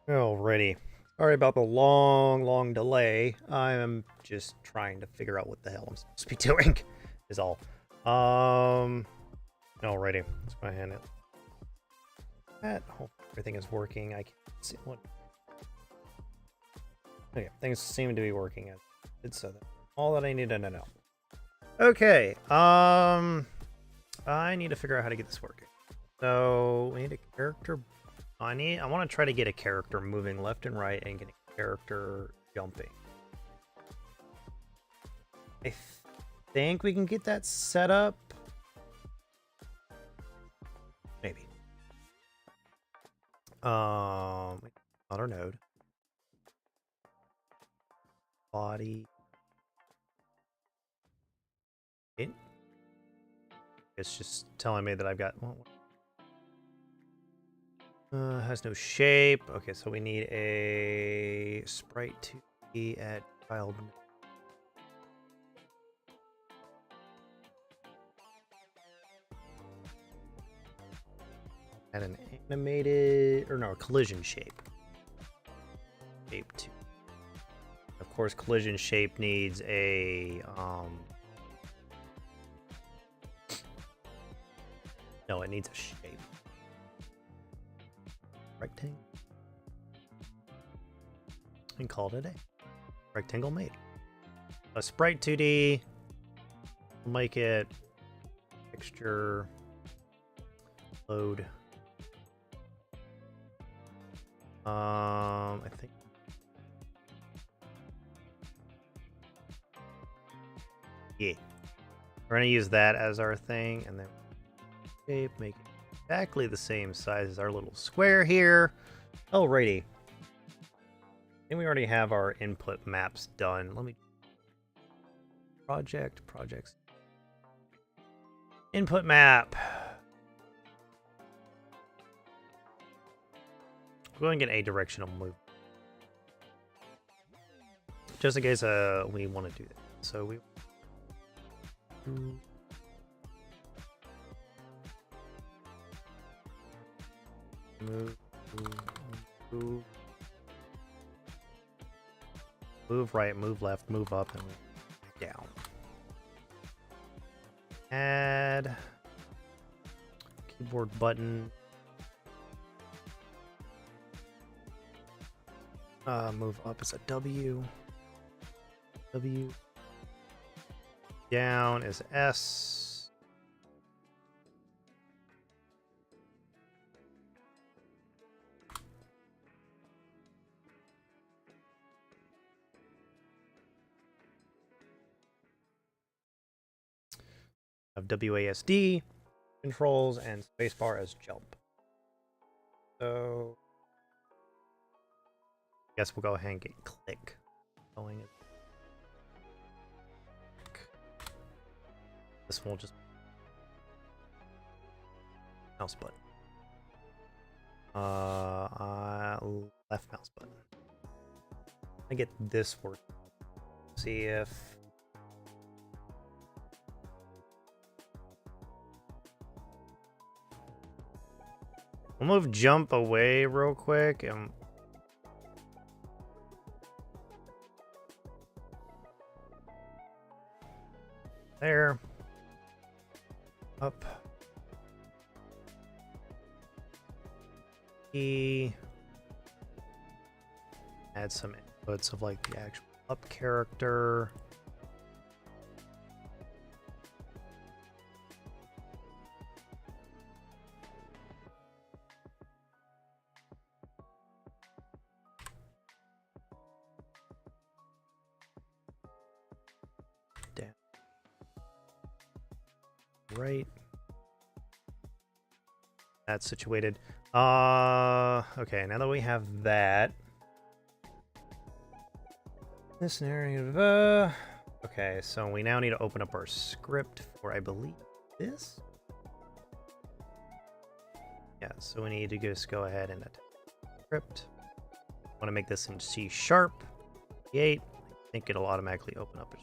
Alrighty. Sorry about the long delay. I'm just trying to figure out what the hell I'm supposed to be doing, is all. Alrighty. Let's go ahead and that. Hope everything is working. I can't see what. Okay, things seem to be working as it's so that's all that I need to know. Okay. I need to figure out how to get this working. So we need a character. I want to try to get a character moving left and right and get a character jumping. I think we can get that set up. Maybe. Another node. Body. It's just telling me that I've got. Has no shape. Okay, so we need a sprite to be at child. Add an animated or no collision shape. Shape 2. Of course, collision shape needs a no, it needs a shape. Rectangle. and call it a day. Rectangle made. A sprite 2D. We'll make it texture load. I think. Yeah. We're gonna use that as our thing, and then shape, make it exactly the same size as our little square here. Alrighty. And we already have our input maps done. Let me projects. Input map. We're going to get a directional move. Just in case we want to do that. So we move right, move left, move up, and down. Add keyboard button. Move up is a W. W. Down is S. Of WASD controls and spacebar as jump. So I guess we'll go ahead and get click going. This one will just mouse button. Left mouse button. I get this work. See if we'll move jump away real quick and there. Up. E. Add some inputs of like the actual up character. Down. Right. That's situated. Okay, now that we have that. This scenario. Okay, so we now need to open up our script for, I believe, this. Yeah, so we need to just go ahead and attack script. I want to make this in C#. 8. I think it'll automatically open up.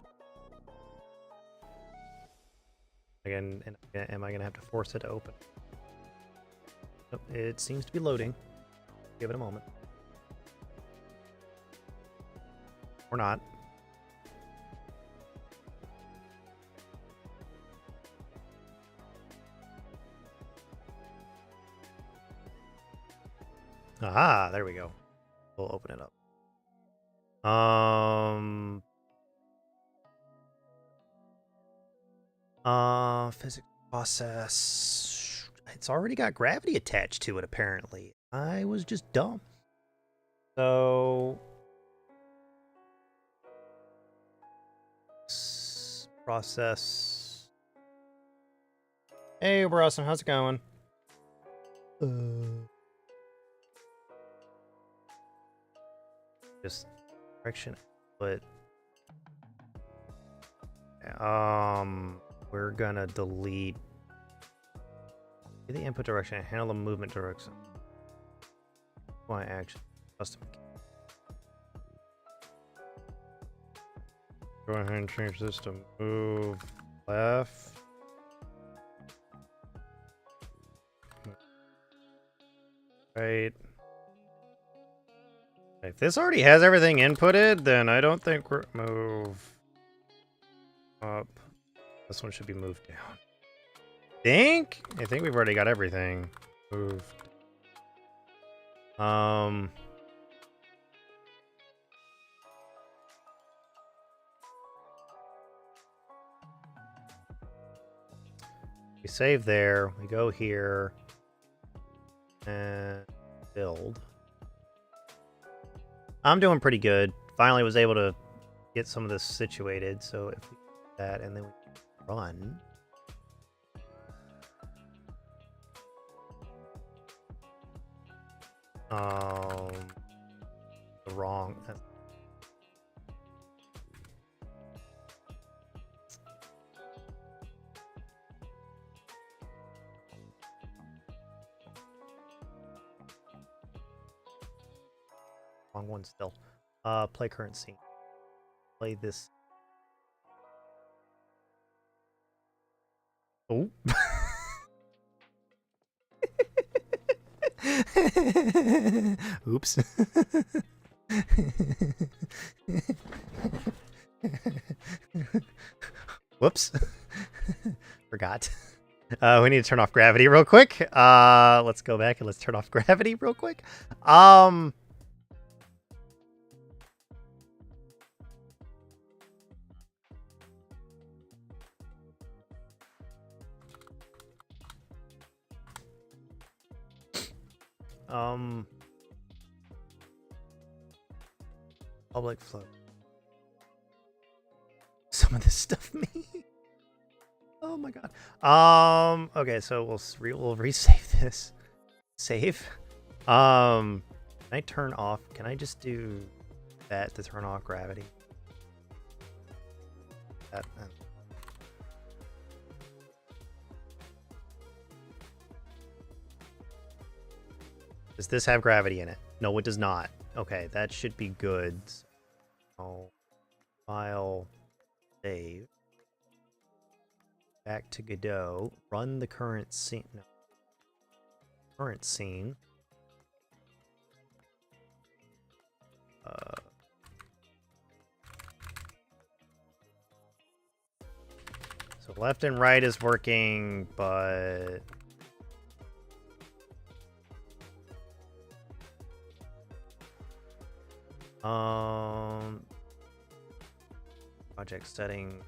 Again, am I going to have to force it to open? Nope, it seems to be loading. Give it a moment. Or not. Aha, there we go. We'll open it up. Physics process. It's already got gravity attached to it, apparently. I was just dumb. So process. Hey, Brosson, how's it going? Just direction, but we're gonna delete the input direction and handle the movement direction. Y action custom. Go ahead and change this to move left. Right. If this already has everything inputted, then I don't think we're move up. This one should be moved down. I think we've already got everything moved. We save there. We go here and build. I'm doing pretty good. Finally was able to get some of this situated. So if we do that and then we run. The wrong. Wrong one still. Play current scene. Play this. Oh. Oops. Whoops. Forgot. We need to turn off gravity real quick. Let's go back and let's turn off gravity real quick. Public flow. Some of this stuff me. Oh my god. Okay, so we'll resave this. Save. Can I turn off? Can I just do that to turn off gravity? That. Does this have gravity in it? No, it does not. Okay, that should be good. So, file, save. Back to Godot. Run the current scene. No. Current scene. So left and right is working, but project setting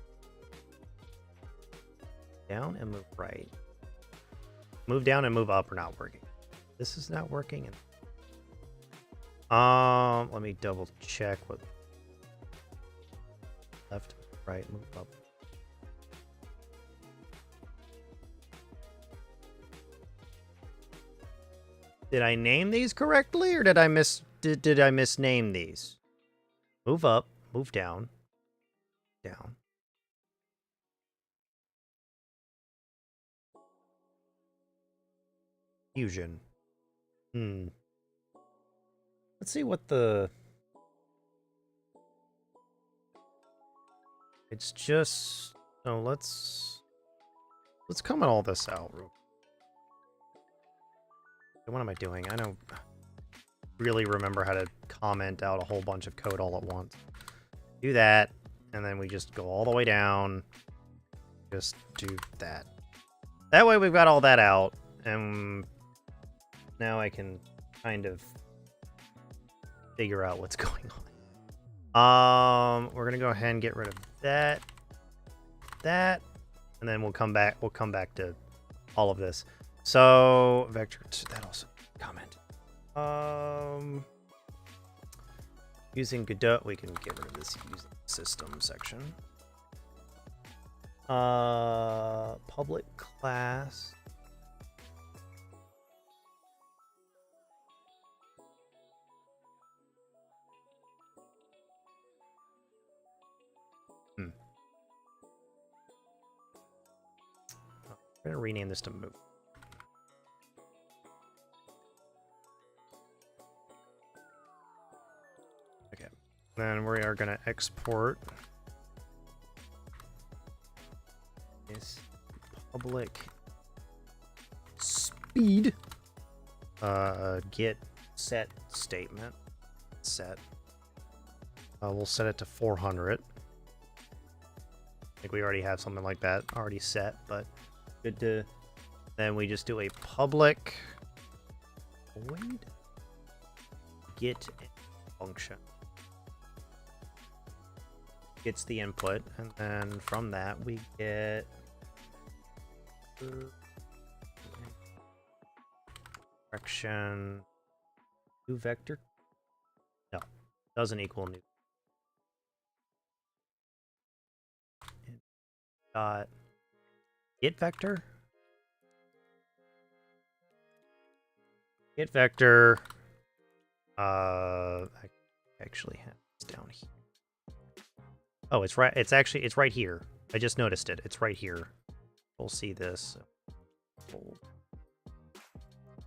down and move right. Move down and move up are not working. This is not working. Let me double check what left, right, move up. Did I name these correctly, or did I misname these? Move up, move down, down. Fusion. Let's see what the... It's just... No, let's comment all this out real quick. What am I doing? I don't really remember how to comment out a whole bunch of code all at once. Do that, and then we just go all the way down. Just do that. That way we've got all that out, and now I can kind of figure out what's going on. We're gonna go ahead and get rid of that, and then we'll come back to all of this. So vector, that also comment. Using Godot, we can get rid of this using system section. Public class. I'm gonna rename this to move. Then we are going to export this public speed get set statement. Set. We'll set it to 400. I think we already have something like that already set, but good to... Then we just do a public void get function. Gets the input, and then from that we get Direction. New vector? No, doesn't equal new. Dot get vector. Get vector. I actually have this down here. Oh, it's right. It's right here. I just noticed it. It's right here. We'll see this.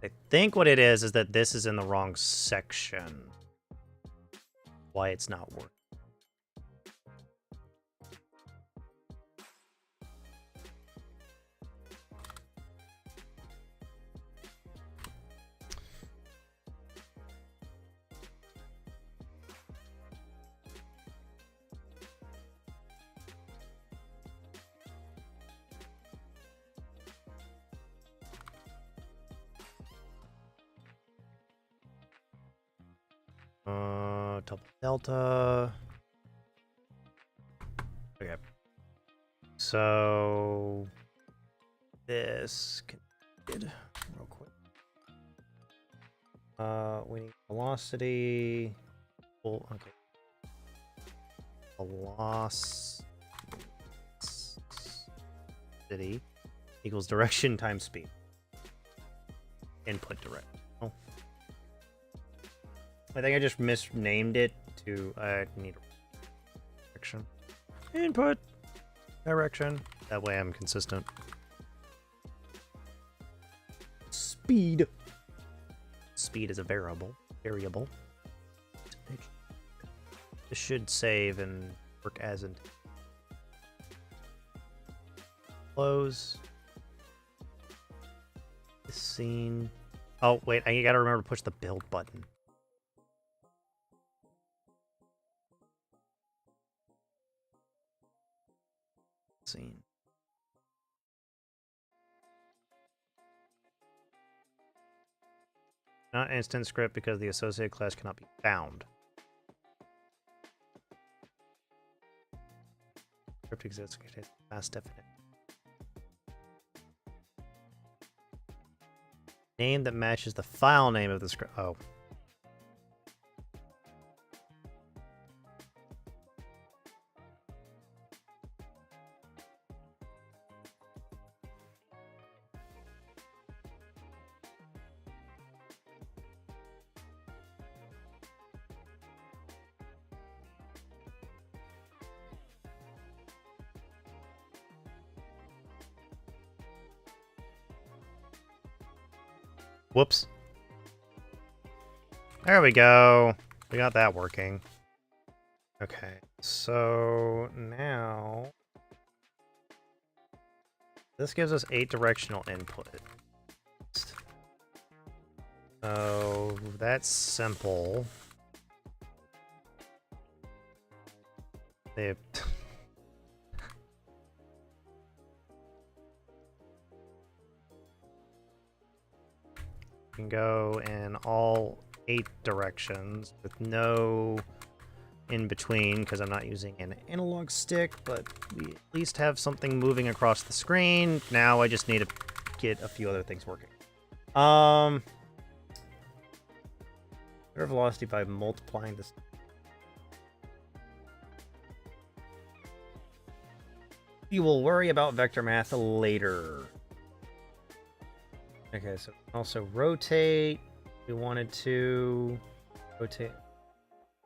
I think what it is that this is in the wrong section. Why it's not working. Double delta. Okay. So this connected real quick. We need velocity. Oh, okay. Velocity equals direction times speed. Input direct. Oh. I think I just misnamed it to need direction. Input direction. That way I'm consistent. Speed. Speed is a variable. This should save and work as intended. Close. This scene. Oh wait, I gotta remember to push the build button. Scene. Not instant script because the associated class cannot be found. Script exists. Class definite. Name that matches the file name of the script. Oh. Whoops. There we go. We got that working. Okay, so now this gives us 8 directional input. So that's simple. They can go in all 8 directions with no in between because I'm not using an analog stick, but we at least have something moving across the screen. Now I just need to get a few other things working. Velocity by multiplying this. You will worry about vector math later. Okay, so also rotate. We wanted to rotate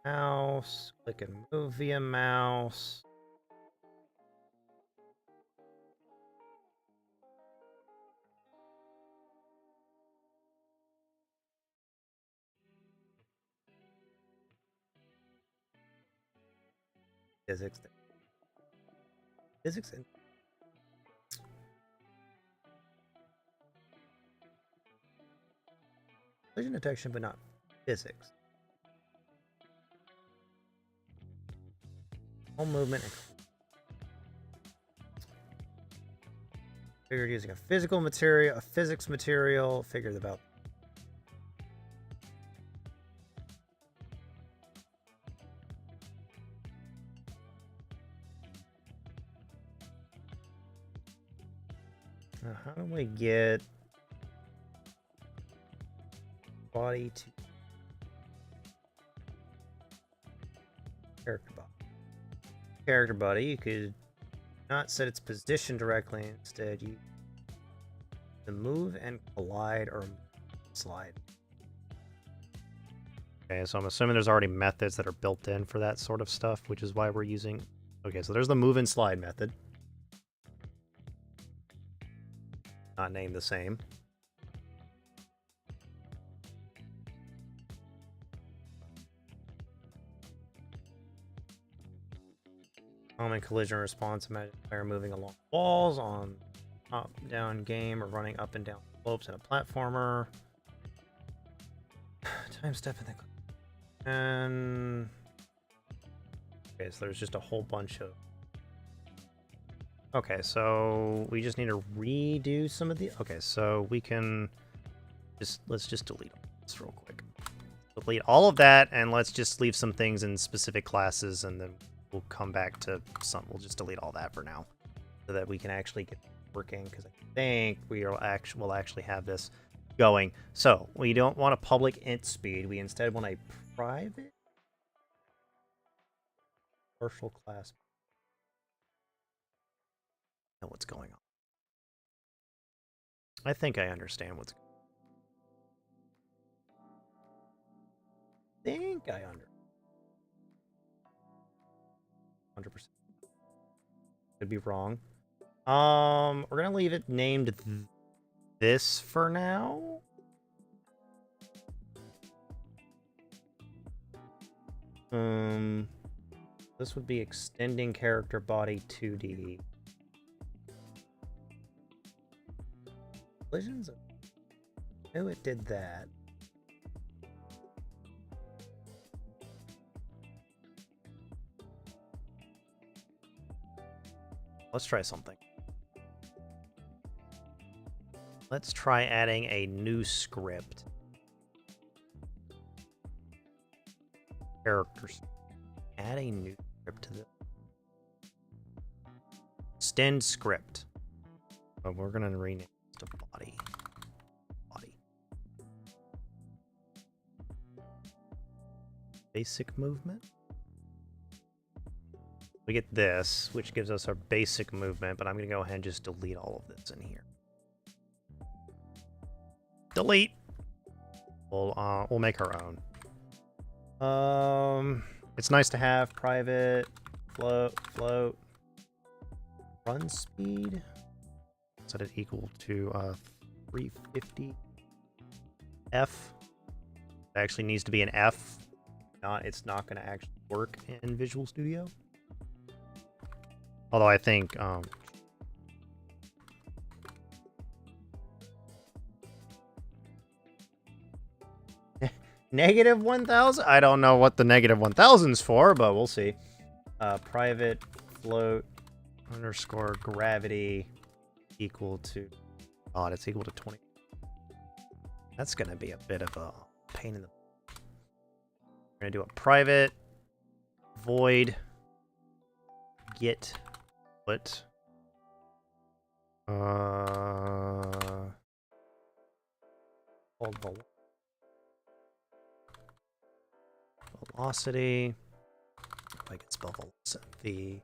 mouse, click and move via mouse. Physics. Physics and collision detection, but not physics. All movement. Figured using a physical material, a physics material. Figured about. Now, how do we get body to character body? Character body, you could not set its position directly. Instead, you the move and collide or slide. Okay, so I'm assuming there's already methods that are built in for that sort of stuff, which is why we're using... Okay, so there's the move and slide method. Not named the same. Common collision response, imagine a player moving along walls on top-down game or running up and down slopes in a platformer. Time step in the... And... Okay, so there's just a whole bunch of... Okay, so we just need to redo some of the... Okay, so we can... Let's just delete this real quick. Delete all of that, and let's just leave some things in specific classes, and then we'll come back to some... We'll just delete all that for now, so that we can actually get working, because I think we'll actually have this going. So, we don't want a public int speed. We instead want a private partial class. Know what's going on. I think I understand what's going on. I think I under 100%. Could be wrong. We're gonna leave it named this for now. This would be extending character body 2D. Collisions? I knew it did that. Let's try something. Let's try adding a new script. Characters. Add a new script to the extend script. But we're gonna rename it to body. Body. Basic movement. We get this, which gives us our basic movement, but I'm gonna go ahead and just delete all of this in here. Delete. We'll make our own. It's nice to have private float run speed. Set it equal to 350 F. It actually needs to be an F. It's not going to actually work in Visual Studio. Although I think negative 1000? I don't know what the negative 1000's for, but we'll see. Private float underscore gravity equal to... God, it's equal to 20. That's going to be a bit of a pain in the... We're going to do a private void get put called velocity. If I can spell velocity,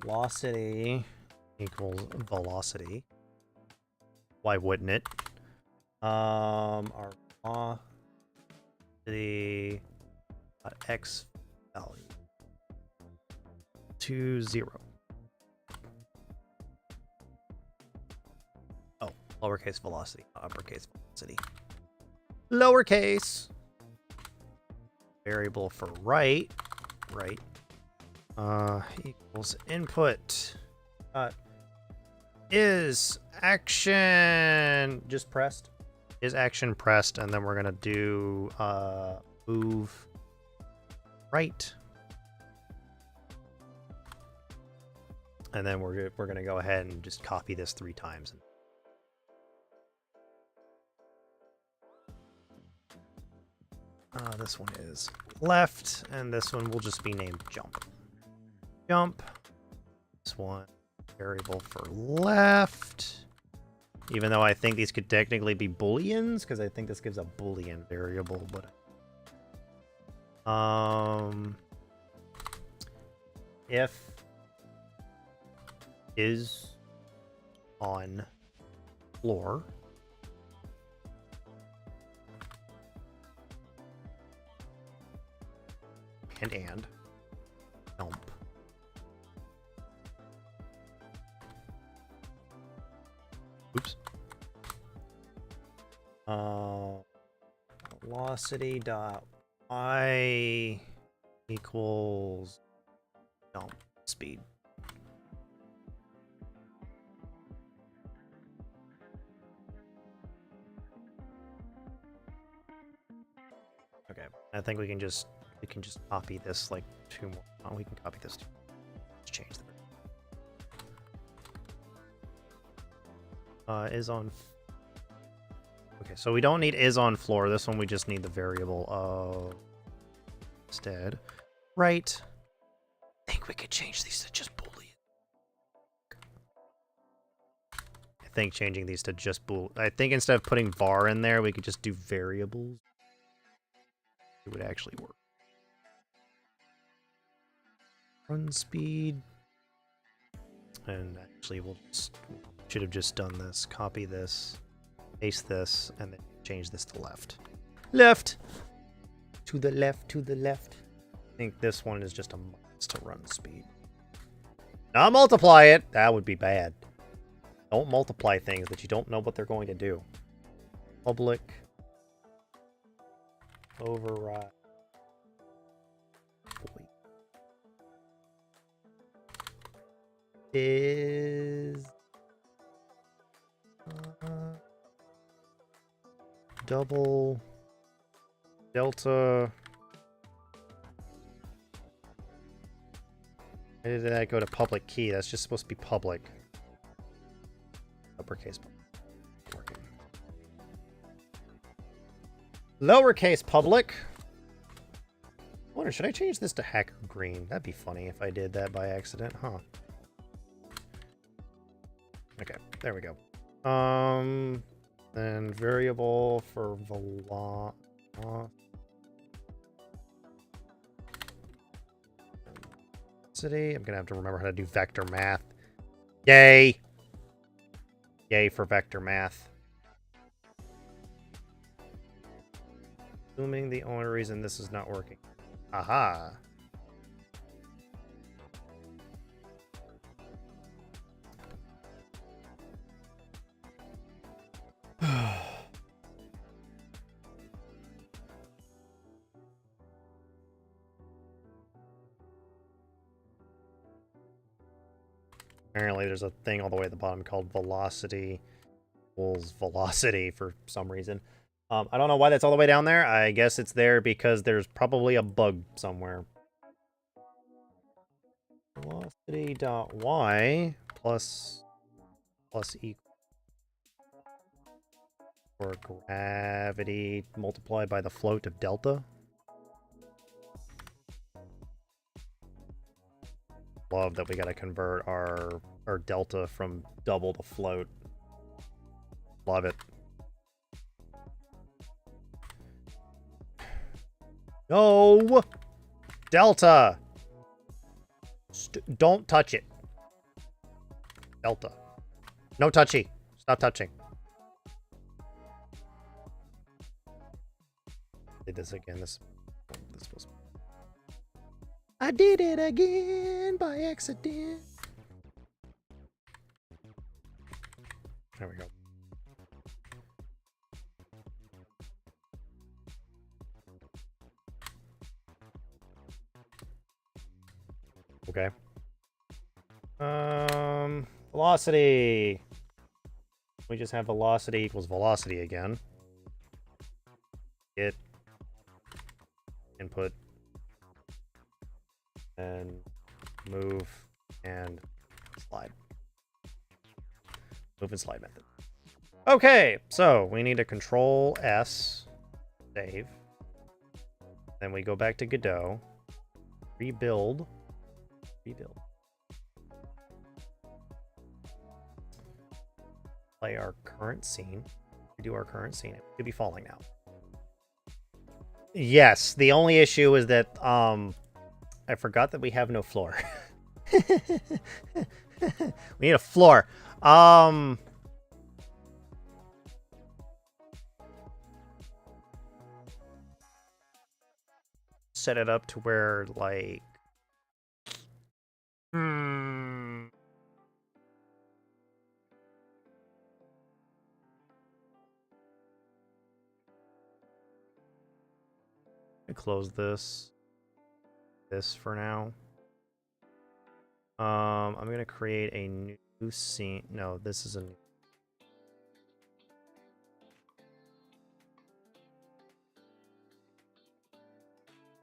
velocity equals velocity. Why wouldn't it? Our velocity x value to 0. Oh, lowercase velocity, not uppercase velocity. Lowercase. Variable for right equals input is action just pressed, is action pressed, and then we're gonna do move right, and then we're gonna go ahead and just copy this 3 times. This one is left, and this one will just be named jump. Jump. This one variable for left. even though I think these could technically be booleans, because I think this gives a boolean variable, but if is on floor and dump. Oops. Velocity dot y equals dump speed. Okay, I think we can just copy this like 2 more. Oh, we can copy this too. Let's change the is on. Okay, so we don't need is on floor. This one we just need the variable of instead. Right. I think we could change these to just boolean. I think changing these to just bool. I think instead of putting var in there, we could just do variables. It would actually work. Run speed. And actually, should have just done this. Copy this, paste this, and then change this to left. Left! To the left, to the left. I think this one is just a minus to run speed. Not multiply it! That would be bad. Don't multiply things that you don't know what they're going to do. Public. Override. Is double delta. Why did that go to public key? That's just supposed to be public. Uppercase public. Lowercase public. I wonder, should I change this to hacker green? That'd be funny if I did that by accident, huh? Okay, there we go. Then variable for velocity. I'm gonna have to remember how to do vector math. Yay! Yay for vector math. Assuming the only reason this is not working. Aha! Apparently there's a thing all the way at the bottom called velocity equals velocity for some reason. I don't know why that's all the way down there. I guess it's there because there's probably a bug somewhere. Velocity dot y plus equal for gravity multiplied by the float of delta. Love that we got to convert our delta from double to float. Love it. No! Delta! Don't touch it. Delta. No touchy. Stop touching. Did this again. This was... I did it again by accident. There we go. Okay. Velocity. We just have velocity equals velocity again. Get input and move and slide. Move and slide method. Okay, so we need to control S, save. Then we go back to Godot, rebuild. play our current scene. We do our current scene. It could be falling now. Yes, the only issue is that I forgot that we have no floor. We need a floor. Set it up to where like close this for now. I'm gonna create a new scene. No, this is a new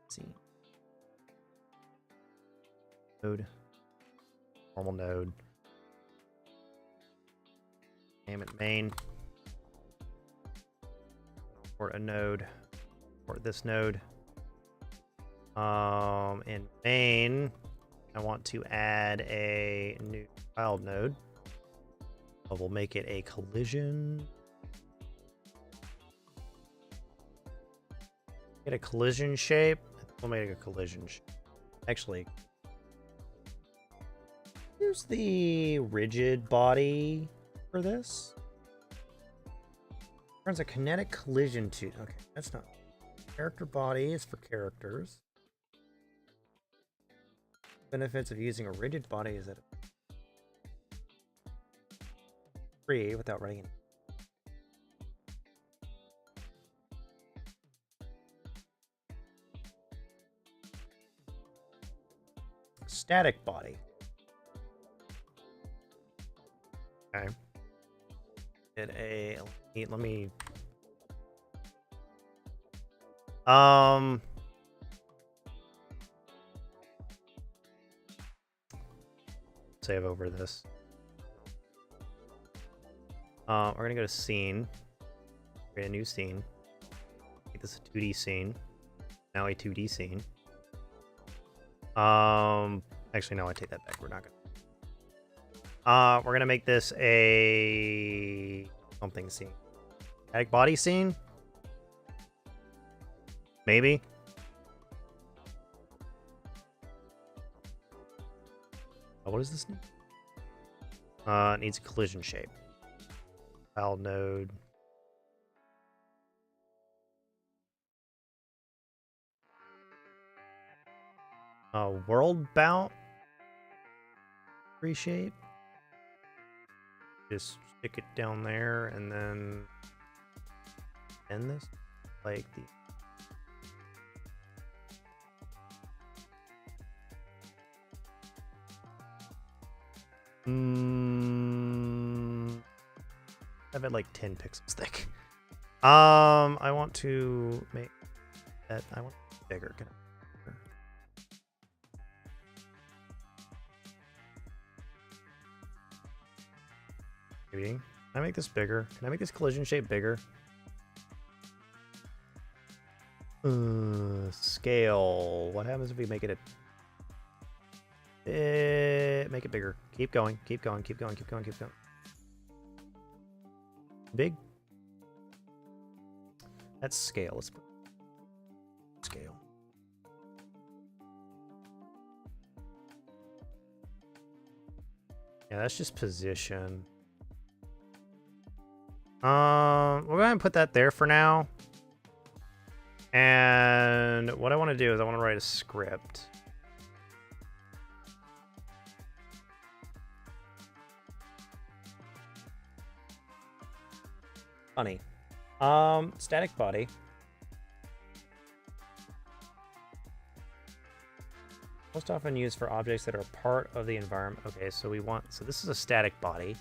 scene. Node. Normal node. Name it main. Or a node. Or this node. In main, I want to add a new child node. We'll make it a collision. Get a collision shape. We'll make it a collision shape. Actually, here's the rigid body for this. Runs a kinetic collision to. Okay, that's not. Character body is for characters. Benefits of using a rigid body is that free without writing it. Static body. Okay. Let me save over this. We're gonna go to scene, create a new scene, make this a 2D scene, now a 2D scene. Actually no, I take that back. We're not gonna. We're gonna make this a something scene. Static body scene? Maybe. Oh, what is this name? It needs a collision shape. File node. World bound reshape. Just stick it down there and then end this like the. Have it like 10 pixels thick. I want to make that. I want it bigger. Can I make this bigger? Can I make this collision shape bigger? Scale. What happens if we make it make it bigger? Keep going. Keep going. Keep going. Keep going. Keep going. Big. That's scale. Let's put scale. Yeah, that's just position. We'll go ahead and put that there for now. And what I want to do is I want to write a script. Funny. Static body. Most often used for objects that are part of the environment. Okay, so this is a static body.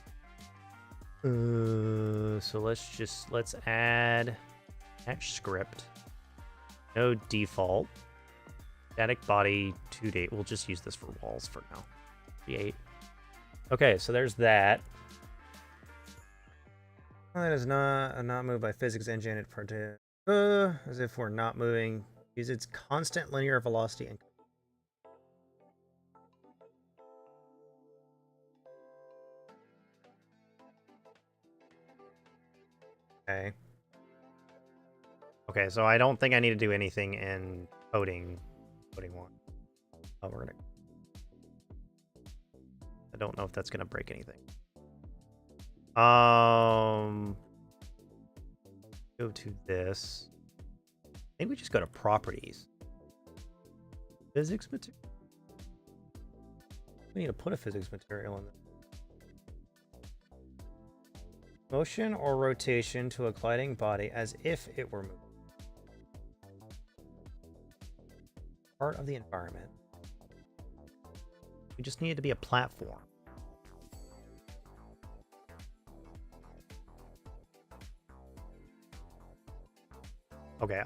So let's add attach script. No default. Static body 2D. We'll just use this for walls for now. Create. Okay, so there's that. That is not moved by physics engine. As if we're not moving. Use its constant linear velocity and Okay. Okay, so I don't think I need to do anything in coding. Coding 1. Oh, we're gonna... I don't know if that's gonna break anything. Go to this. Maybe we just go to properties. Physics material. We need to put a physics material in there. Motion or rotation to a gliding body as if it were moving. Part of the environment. We just need it to be a platform. Okay,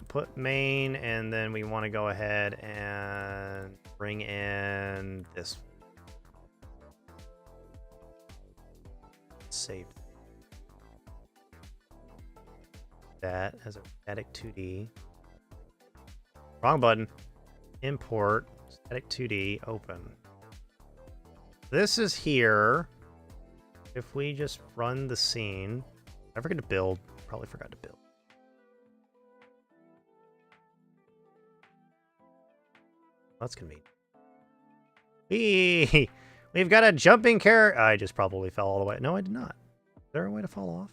put main, and then we want to go ahead and bring in this. Save that as a static 2D. Wrong button. Import static 2D open. This is here. If we just run the scene, I forgot to build. Probably forgot to build. That's convenient. We've got a jumping character. I just probably fell all the way. No, I did not. Is there a way to fall off?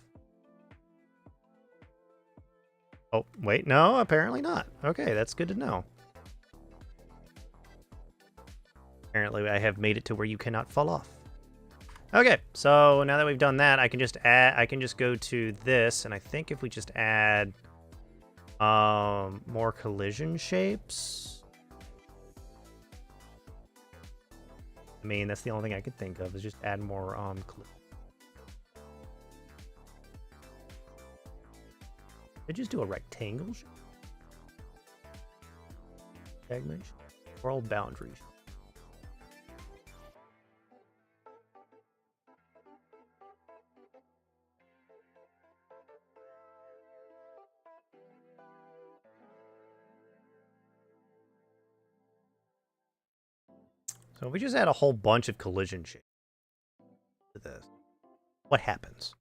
Oh, wait. No, apparently not. Okay, that's good to know. Apparently, I have made it to where you cannot fall off. Okay, so now that we've done that, I can just add. I can just go to this, and I think if we just add more collision shapes. I mean, that's the only thing I could think of is just add more Did just do a rectangle segment? World boundaries. So if we just add a whole bunch of collision shapes to this, what happens?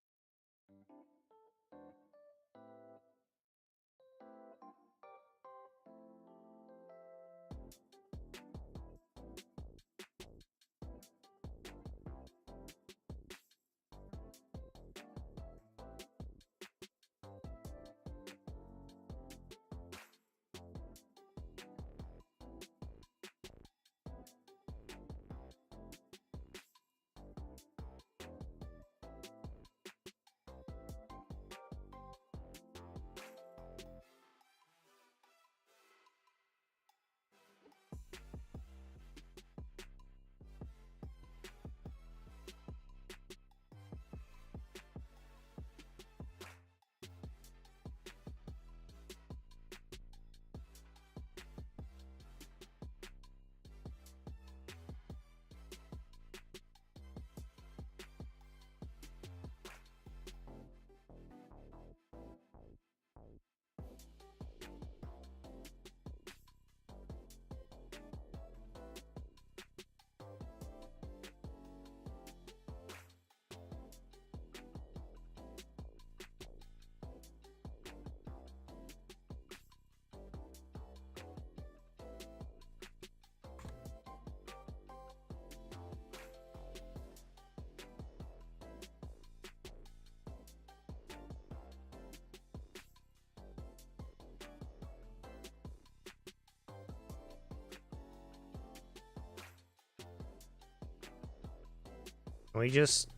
Can we just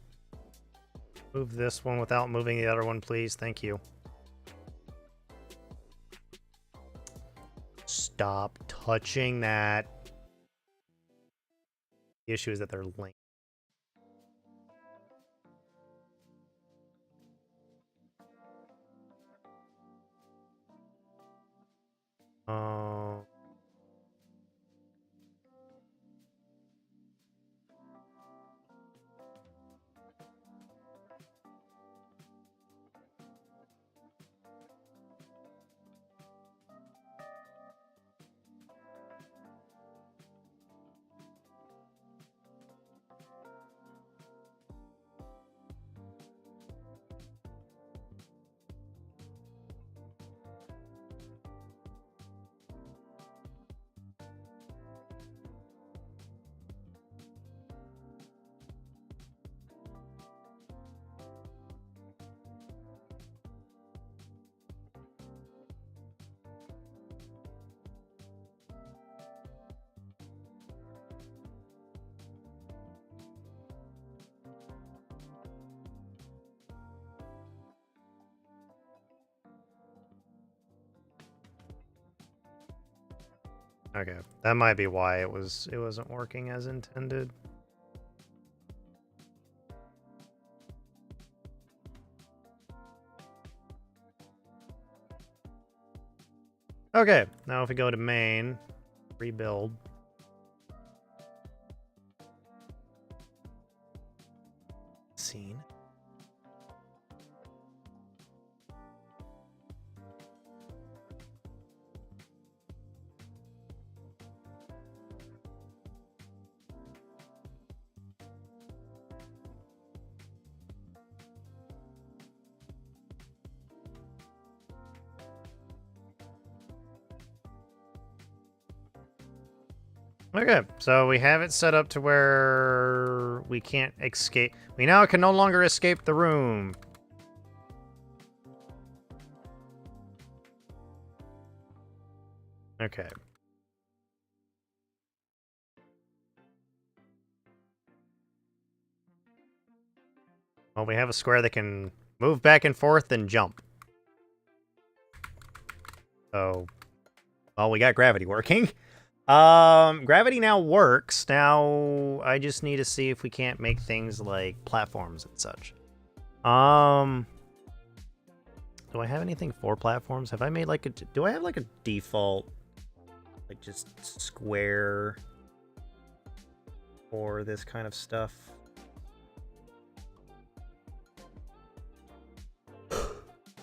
move this one without moving the other one, please? Thank you. Stop touching that. The issue is that they're linked. Okay, that might be why it wasn't working as intended. Okay, now if we go to main, rebuild. Scene. Okay, so we have it set up to where we can't escape. We now can no longer escape the room. Okay. Well, we have a square that can move back and forth and jump. So, well, we got gravity working. Gravity now works. Now I just need to see if we can't make things like platforms and such. Do I have anything for platforms? Have I made like a... Do I have like a default, like just square for this kind of stuff?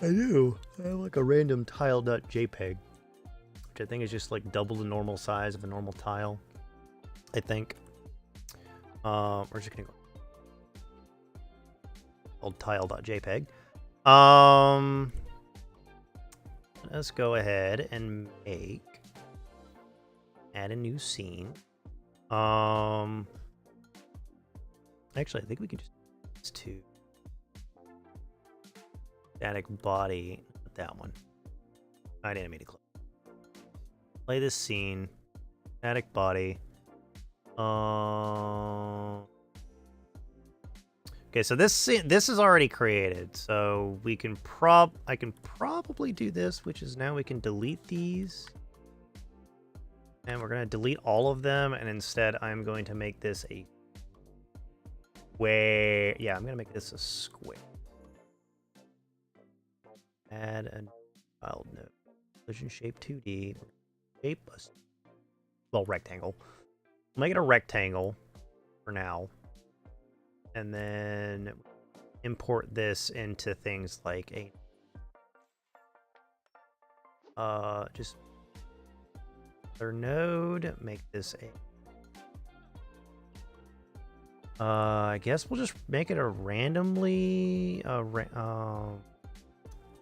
I do. I have like a random tile.jpg, which I think is just like double the normal size of a normal tile. I think. We're just gonna go old tile.jpg. Let's go ahead and add a new scene. Actually, I think we can just do this too. Static body, not that one. I'd animate it close. Play this scene. Static body. Okay, so this is already created, so we can I can probably do this, which is now we can delete these. And we're gonna delete all of them, and instead I'm going to make this a square. Yeah, I'm gonna make this a square. Add a child node. Collision shape 2D. Shape a rectangle. We'll make it a rectangle for now. And then import this into things like just another node. Make this a I guess we'll just make it a randomly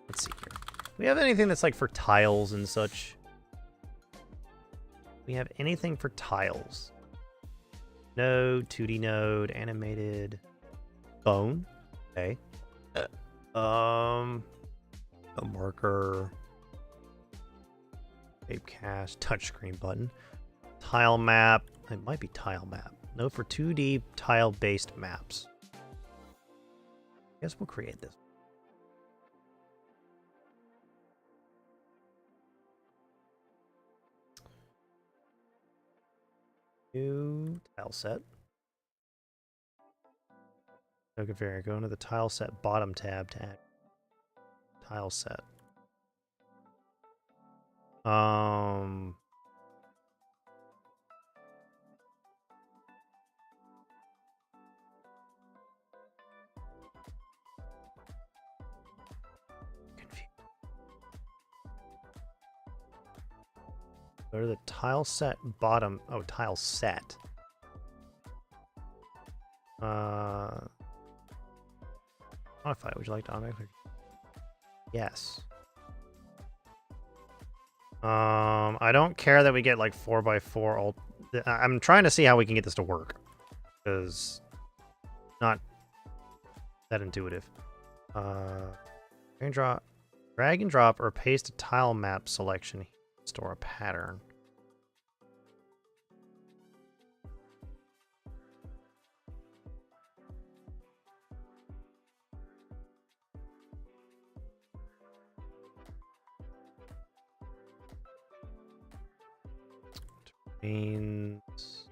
let's see here. We have anything that's like for tiles and such? We have anything for tiles? Node, 2D node, animated, bone. Okay. A marker, shape cast, touchscreen button, tile map. It might be tile map. No, for 2D tile-based maps. I guess we'll create this. New tile set. Okay, go into the tile set bottom tab to add tile set. Go to the tile set bottom. Oh, tile set. Modify. Would you like to automatically? Yes. I don't care that we get like 4x4. I'm trying to see how we can get this to work, because not that intuitive. Drag and drop, or paste a tile map selection. Store a pattern. means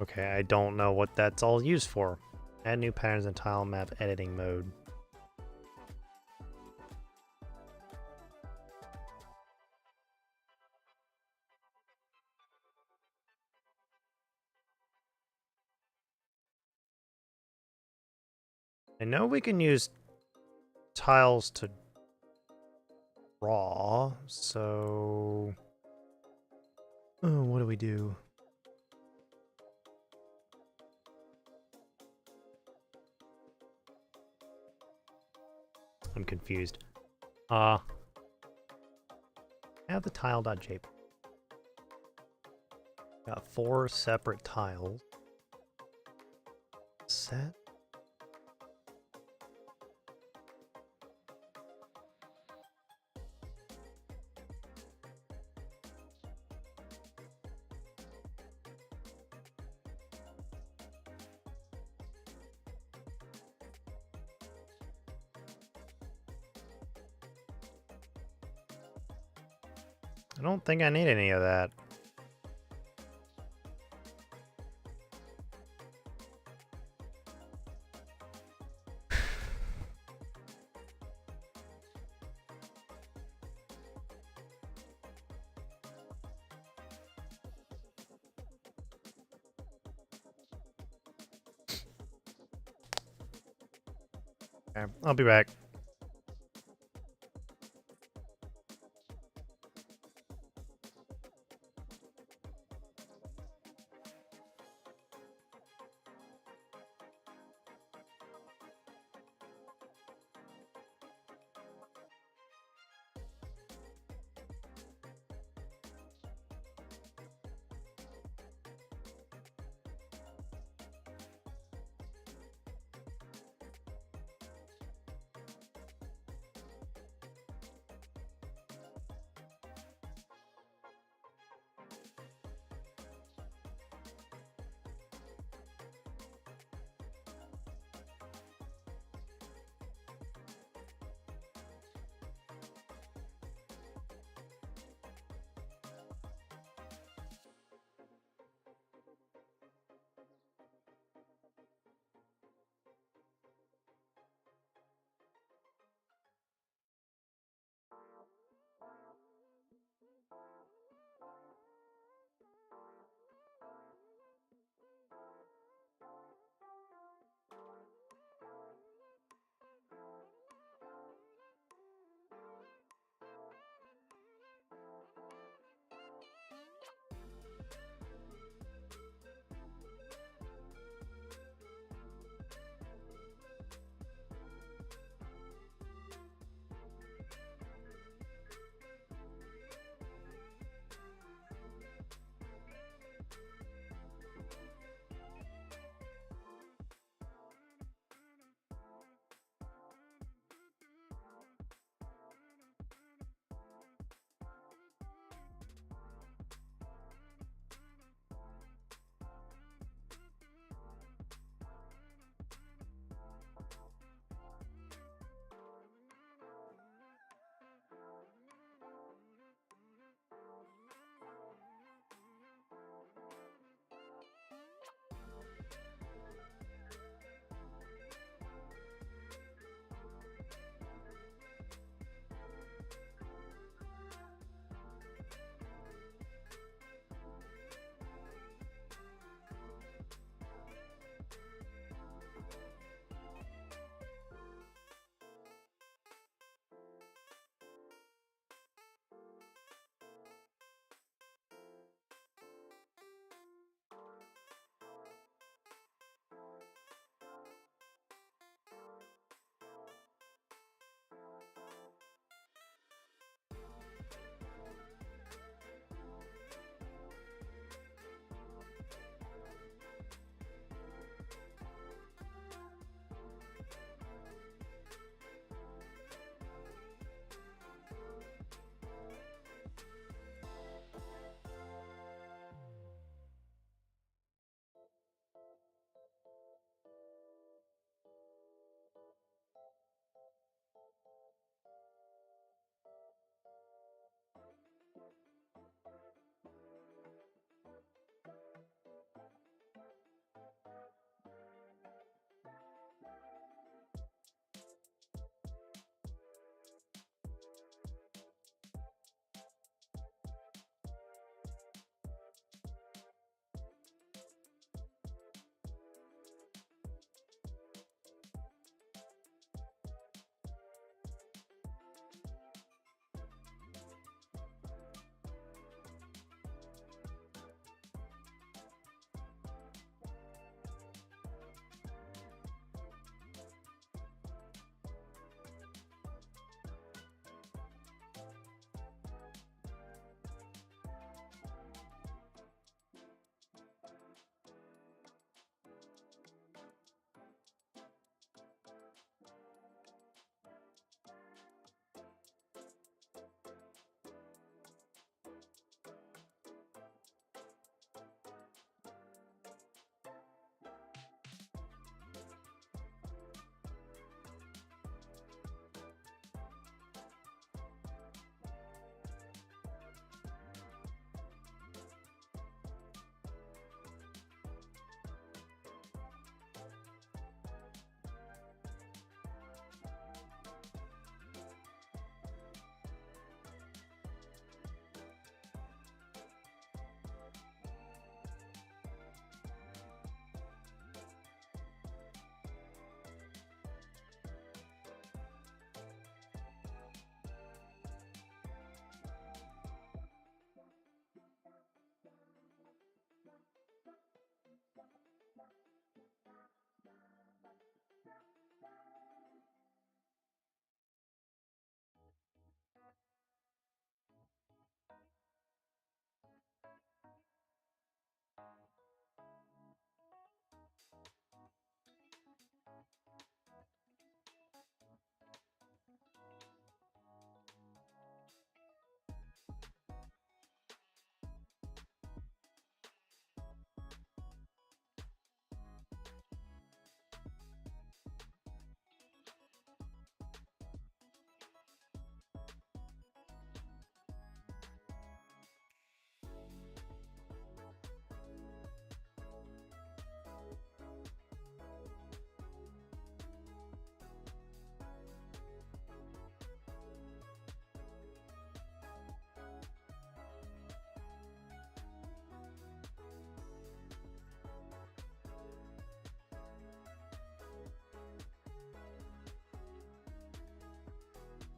okay, I don't know what that's all used for. Add new patterns in tile map editing mode. I know we can use tiles to draw, so... Oh, what do we do? I'm confused. I have the tile.jpg. Got 4 separate tiles. Set. I don't think I need any of that. Okay, I'll be back.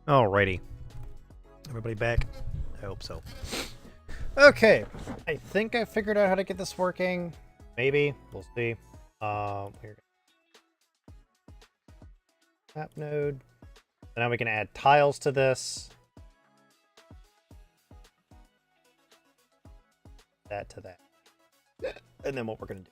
Alrighty. Everybody back? I hope so. Okay. I think I figured out how to get this working. Maybe. We'll see. Here. Map node. So now we can add tiles to this. That to that. And then what we're going to do.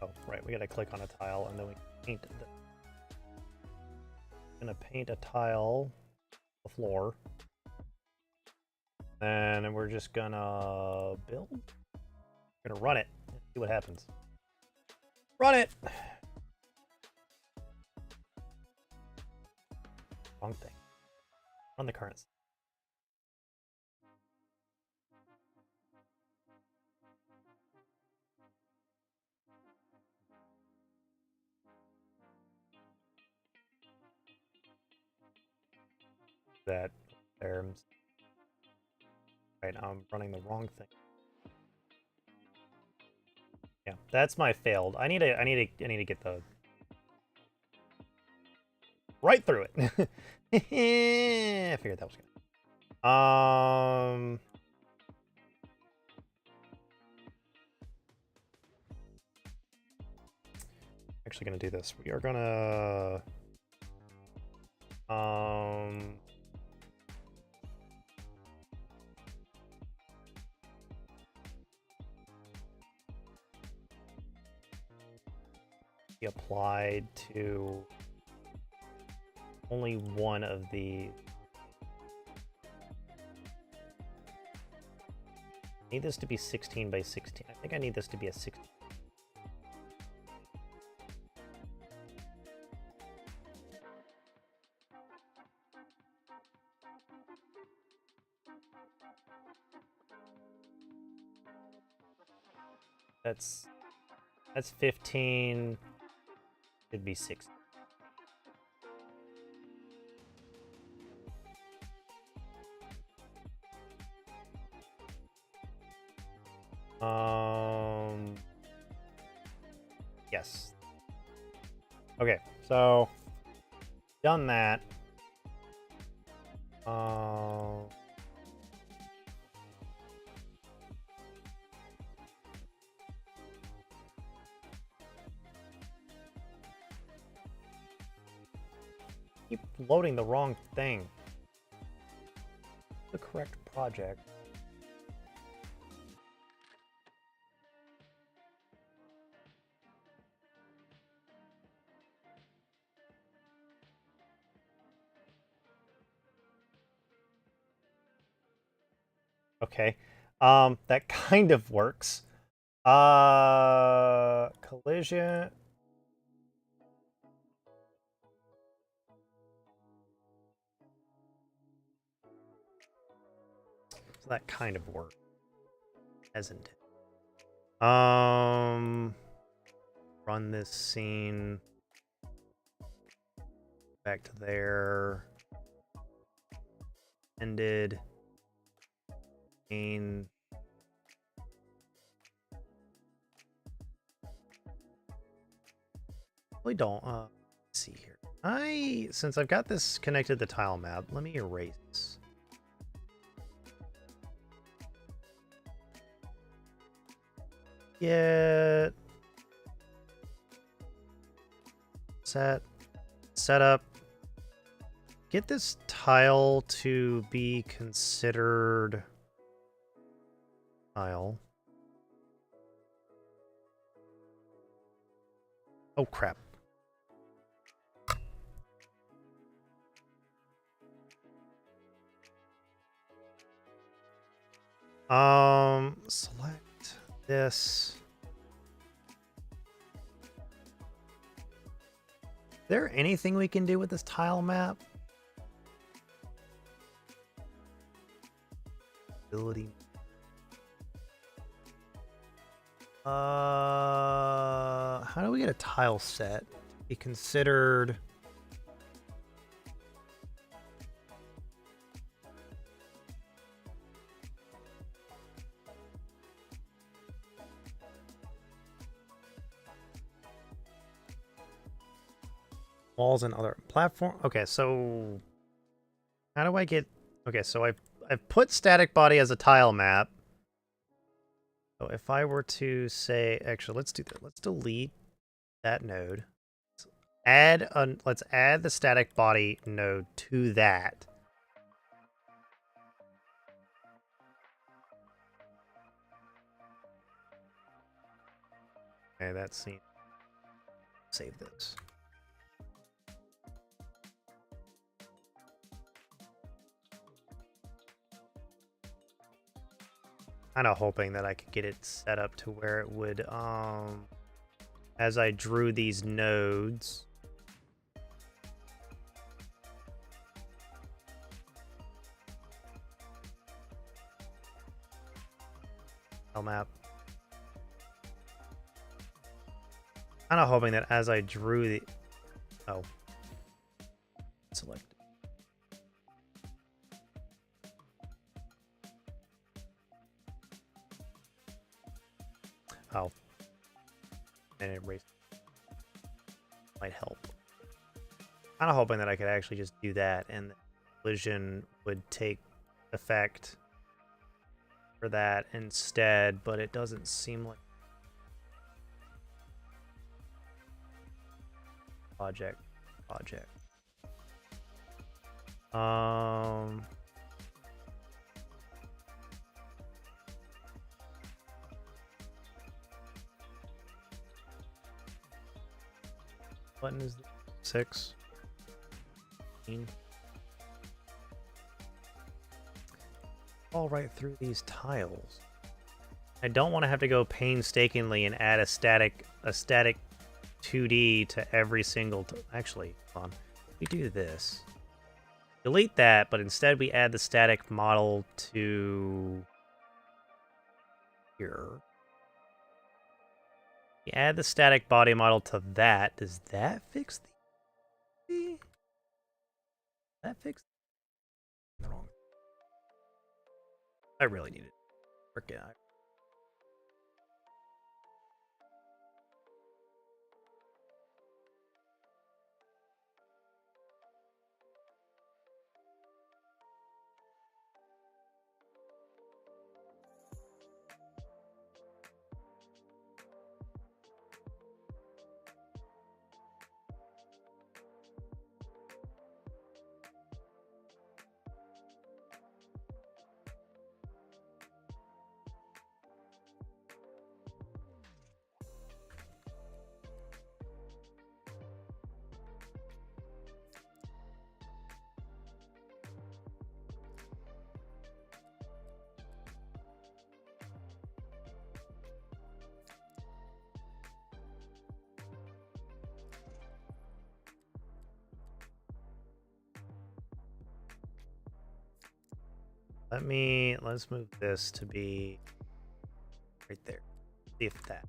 Oh, right. We got to click on a tile and then we paint the. Gonna paint a tile, the floor. And we're just gonna build. We're gonna run it and see what happens. Run it! Wrong thing. Run the currents. That there. Right, I'm running the wrong thing. Yeah, that's my failed. I need to get the right through it. I figured that was good. Actually gonna do this. We are gonna be applied to only one of the. I need this to be 16 by 16. I think I need this to be a 16. That's 15. Should be 16. Yes. Okay, so done that. Keep loading the wrong thing. The correct project. Okay. That kind of works. Collision. So that kind of works. Hasn't it? Run this scene back to there. Ended. Main. Really don't. Let's see here. Since I've got this connected to the tile map, let me erase this. Get set up. Get this tile to be considered tile. Oh crap. Select this. Is there anything we can do with this tile map? Ability. How do we get a tile set to be considered? Walls and other platform. Okay, so how do I get? Okay, so I've put static body as a tile map. So if I were to say, actually, let's do that. Let's delete that node. Let's add the static body node to that. Okay, that seems. Save this. Kind of hoping that I could get it set up to where it would, as I drew these nodes. Map. Kind of hoping that as I drew the, select. Oh, and erase might help. Kind of hoping that I could actually just do that, and the collision would take effect for that instead, but it doesn't seem like project. Button is 6. All right through these tiles. I don't want to have to go painstakingly and add a static 2D to every single. Actually, hold on. We do this. Delete that, but instead we add the static model to here. We add the static body model to that. Does that fix the? That fix? Wrong. I really need it. Forget. Let's move this to be right there. See if that.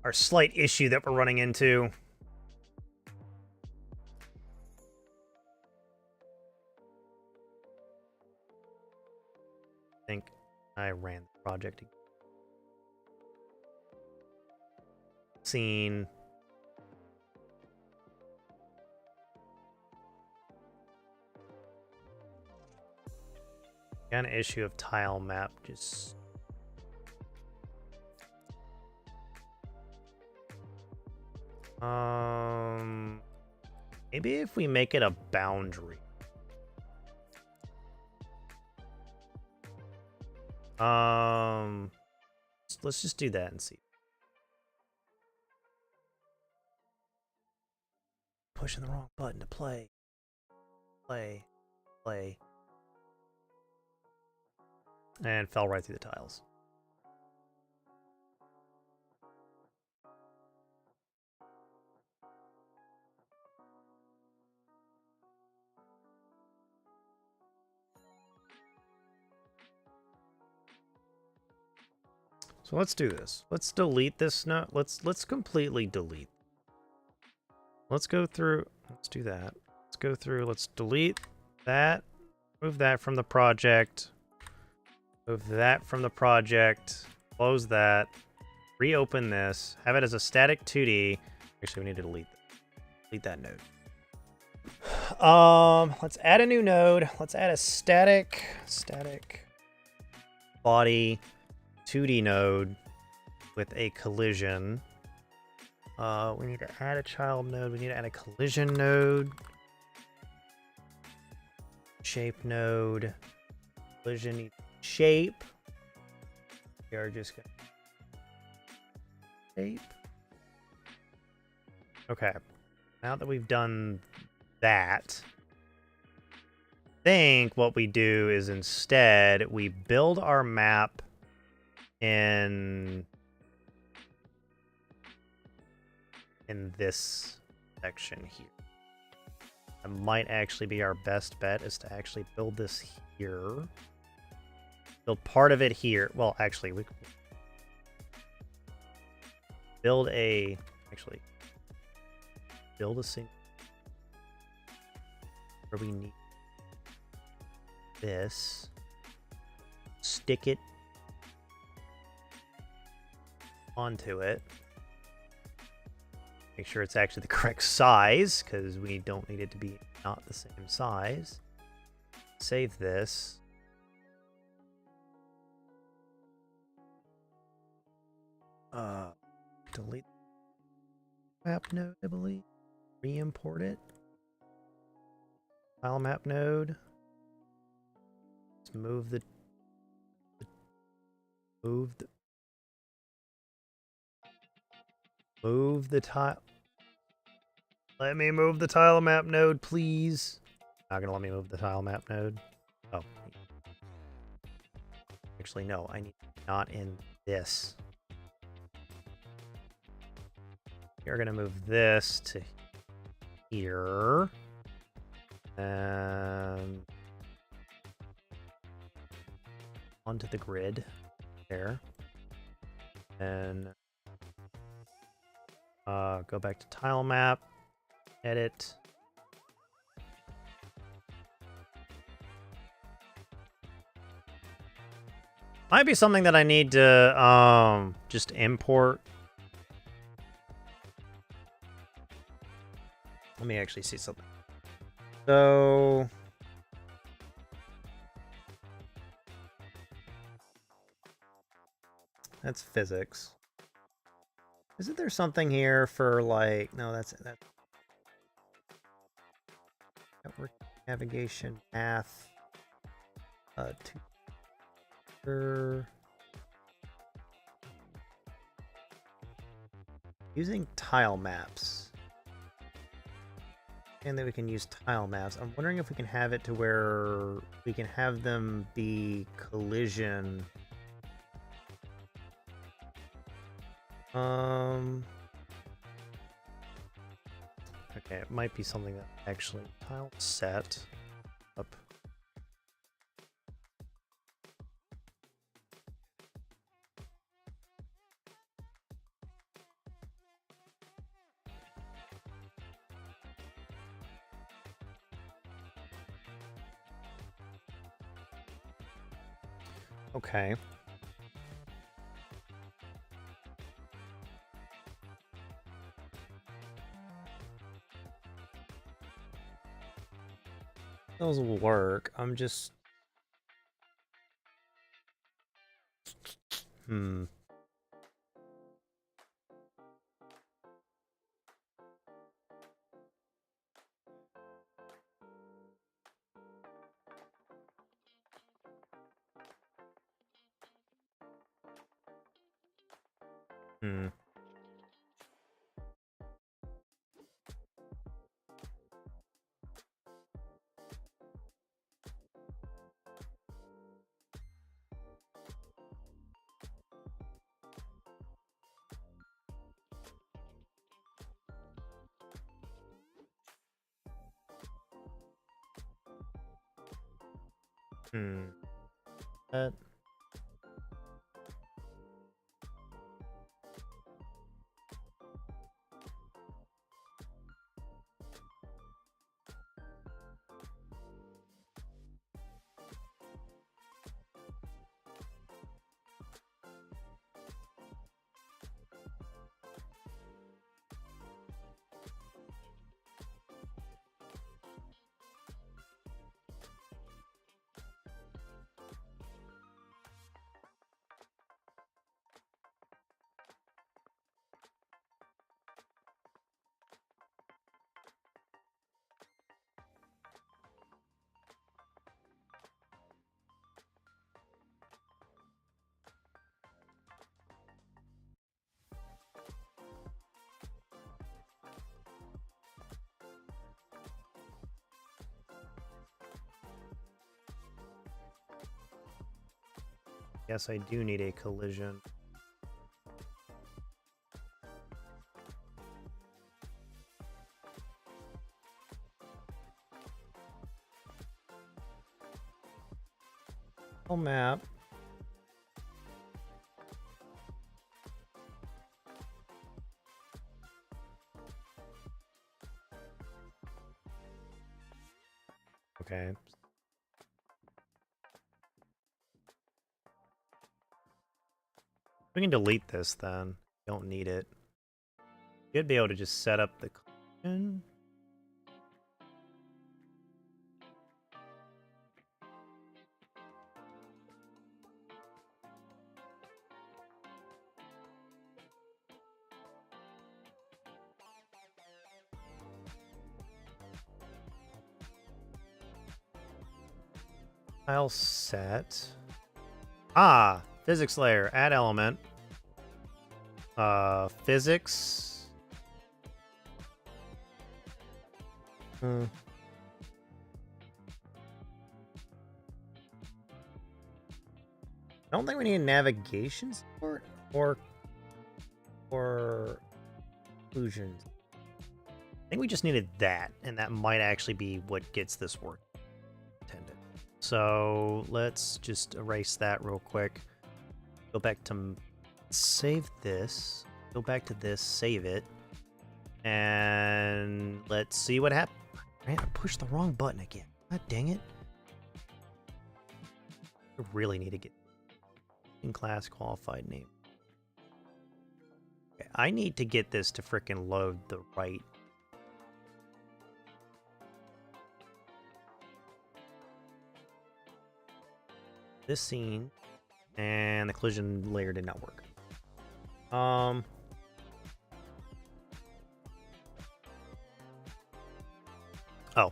Our slight issue that we're running into. I think I ran the project again. Scene. Got an issue of tile map, just maybe if we make it a boundary. Let's just do that and see. Pushing the wrong button to play. Play. And fell right through the tiles. So let's do this. Let's delete this now. Let's completely delete. Let's go through. Let's do that. Let's go through. Let's delete that. Move that from the project. Move that from the project. Close that. Reopen this. Have it as a static 2D. Actually, we need to delete this. delete that node. Let's add a new node. Let's add a static body 2D node with a collision. We need to add a child node. We need to add a collision node. Shape node. Collision needs shape. We are just gonna shape. Okay. Now that we've done that, I think what we do is instead we build our map in this section here. That might actually be our best bet, is to actually build this here. Build part of it here. Well, actually, we could build a single where we need this. Stick it onto it. Make sure it's actually the correct size, because we don't need it to be not the same size. Save this. Delete map node, I believe. Re-import it. File map node. Let's move the tile. Let me move the tile map node, please. Not gonna let me move the tile map node. Oh. Actually, no, I need not in this. You're gonna move this to here. And onto the grid there. And go back to tile map, edit. Might be something that I need to just import. Let me actually see something. So that's physics. Isn't there something here for like, no, that's network navigation, math, using tile maps. And then we can use tile maps. I'm wondering if we can have it to where we can have them be collision. Okay, it might be something that actually tile set up. Okay. Those will work. I'm just... That... guess I do need a collision. Map. Okay. We can delete this then. Don't need it. You'd be able to just set up the collision. Tile set. Ah, physics layer. Add element. Physics. I don't think we need navigation support or inclusions. I think we just needed that, and that might actually be what gets this work intended. So let's just erase that real quick. Go back to save this. Go back to this, save it, and let's see what happens. Man, I pushed the wrong button again. God dang it. I really need to get in class qualified name. Okay, I need to get this to frickin' load the right. This scene and the collision layer did not work. Oh,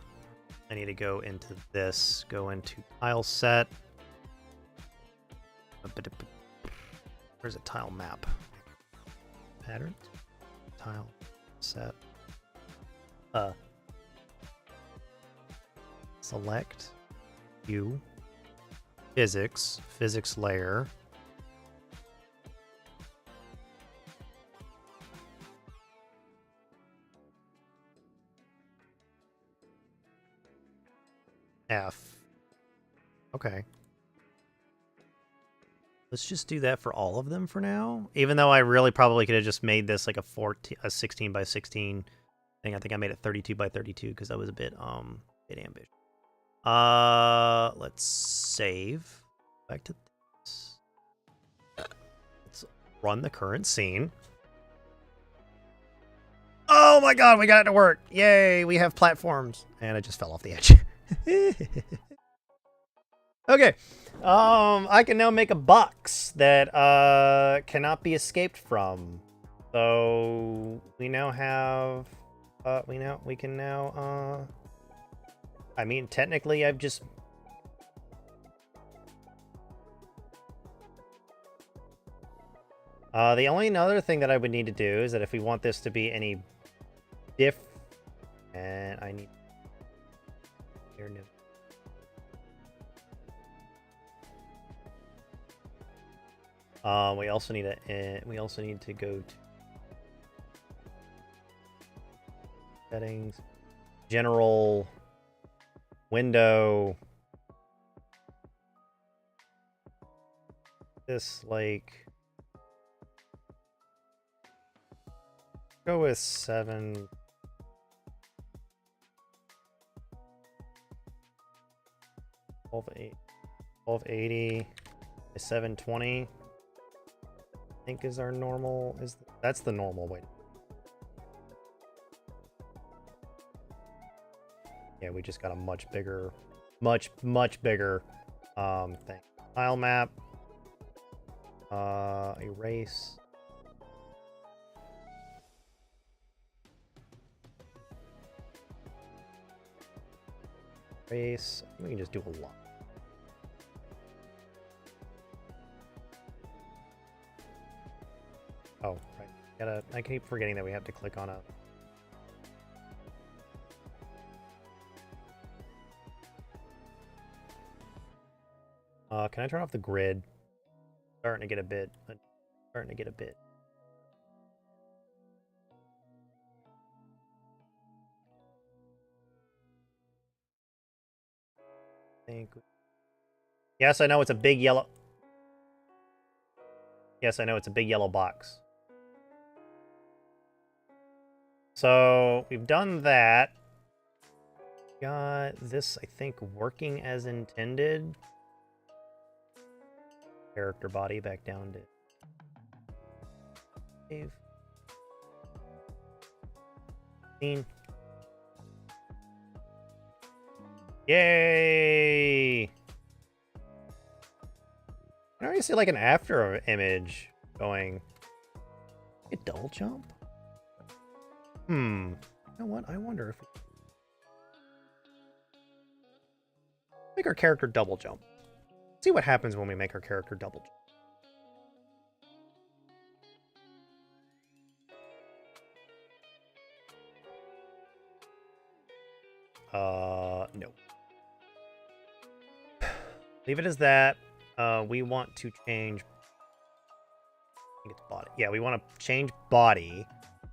I need to go into this, go into tile set. Where's a tile map? Patterns, tile set. Select view, physics layer. F. Okay. Let's just do that for all of them for now. Even though I really probably could have just made this like a 16 by 16 thing. I think I made it 32 by 32 because that was a bit ambitious. Let's save. Back to this. Let's run the current scene. Oh my god, we got it to work. Yay, we have platforms. And I just fell off the edge. Okay. I can now make a box that cannot be escaped from. So we now have we can now I mean technically I've just the only other thing that I would need to do is that if we want this to be any different, and I need here no. We also need to go to settings, general, window. This like go with 7. 1280 by 720. I think is our normal. That's the normal way. Yeah, we just got a much bigger, much bigger thing. Tile map. Erase. Erase. We can just do a lot. Oh, right. I keep forgetting that we have to click on a. Can I turn off the grid? Starting to get a bit. Starting to get a bit. Yes, I know it's a big yellow. Yes, I know it's a big yellow box. So we've done that. Got this, I think, working as intended. Character body back down to save. Scene. Yay! I already see like an after image going. A double jump? You know what? I wonder if we make our character double jump. See what happens when we make our character double jump. No. Leave it as that. We want to change. I think it's body. Yeah, we want to change body,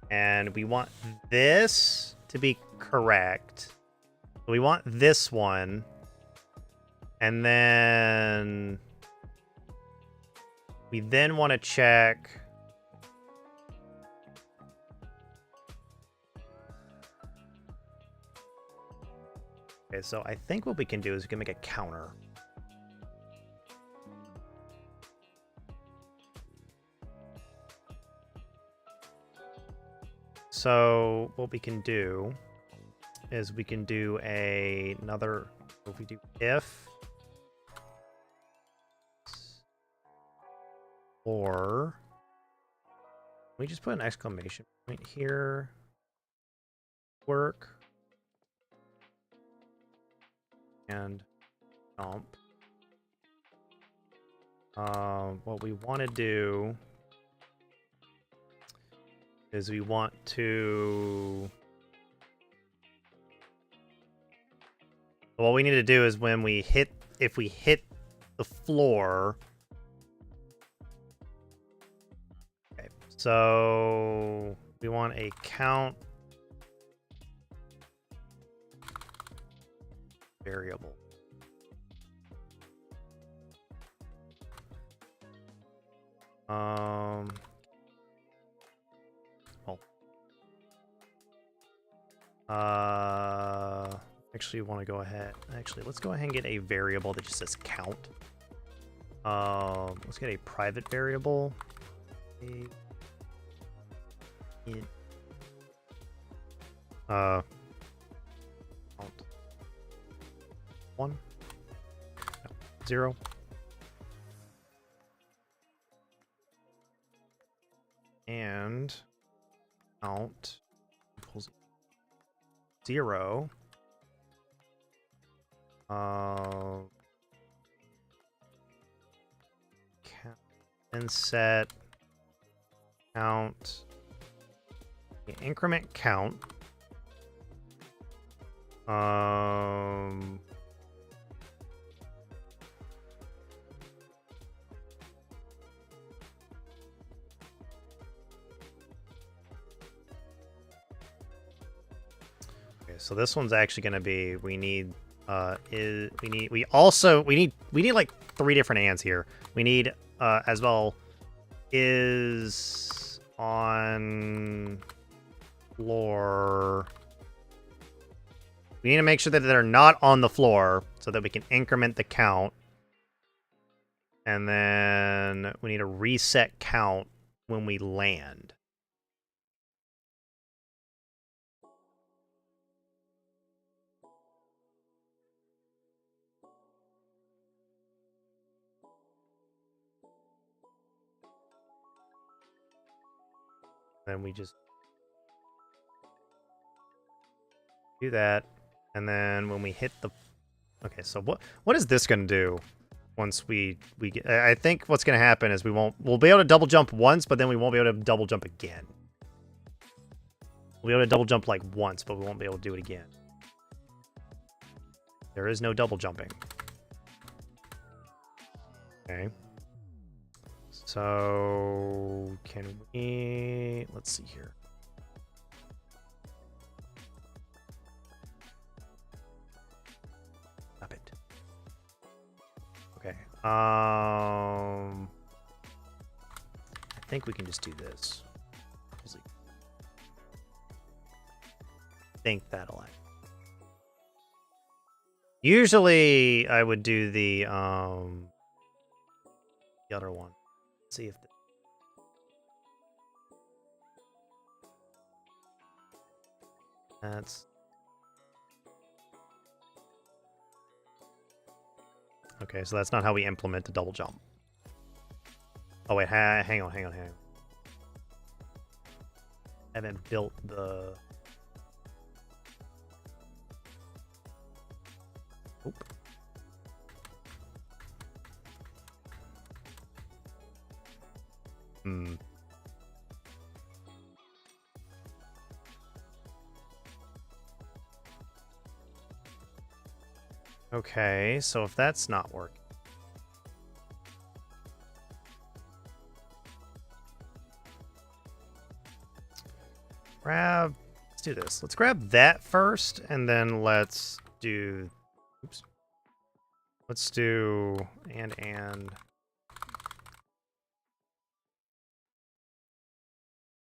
and we want this to be correct. So we want this one, and then we then want to check. Okay, so I think what we can do is we can make a counter. So what we can do is we can do another. If we do if, or we just put an exclamation point here. Work and jump. What we want to do is we want to. What we need to do is when we hit, if we hit the floor. Okay, so we want a count variable. Actually want to go ahead. Actually, let's go ahead and get a variable that just says count. Let's get a private variable. Count 1, no, 0. And count equals 0. And set count, increment count. Okay, so this one's actually going to be, we need like 3 different ands here. We need as well is on floor. We need to make sure that they're not on the floor so that we can increment the count. And then we need to reset count when we land. Then we just do that, and then when we hit the, okay, so what is this gonna do once we get, I think what's gonna happen is we'll be able to double jump once, but then we won't be able to double jump again. We'll be able to double jump like once, but we won't be able to do it again. There is no double jumping. Okay. So can we, let's see here. Stop it. Okay. I think we can just do this. I think that'll act. Usually I would do the other one. Let's see if that's okay. So that's not how we implement the double jump. Oh wait, hang on. I haven't built the. Oop. Hmm. Okay, so if that's not working. Let's do this. Let's grab that first, and then let's do, oops. Let's do, and.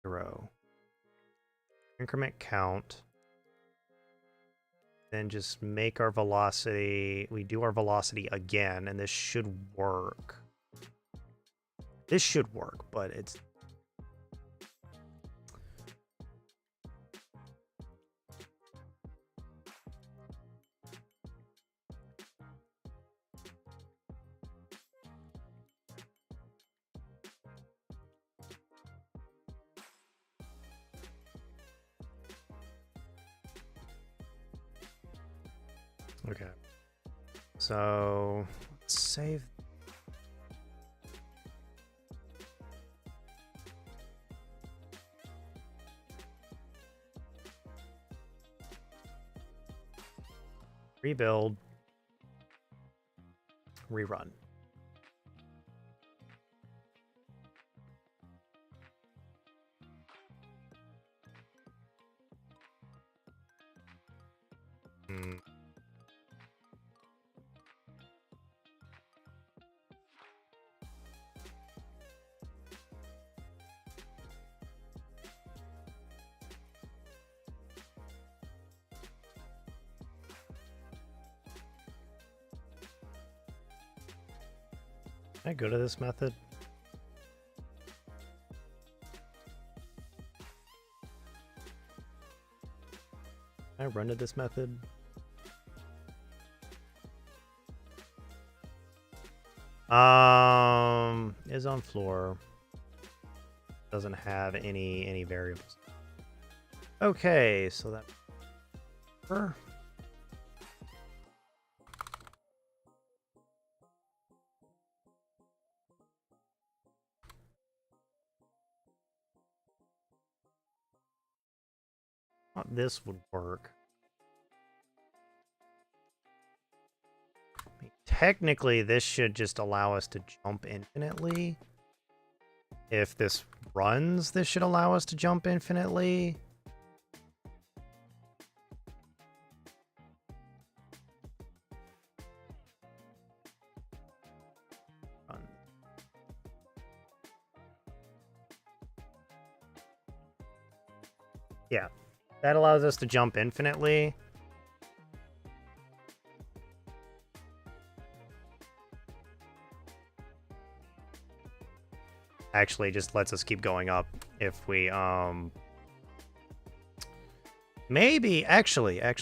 0. Increment count. Then just make our velocity. We do our velocity again, and this should work. This should work, but it's. Okay. So let's save. Rebuild. Rerun. Hmm. Can I go to this method? Can I run to this method? Is on floor. Doesn't have any variables. Okay, so that. This would work. I mean, technically, this should just allow us to jump infinitely. If this runs, this should allow us to jump infinitely. Run. Yeah, that allows us to jump infinitely. Actually, just lets us keep going up if we maybe actually I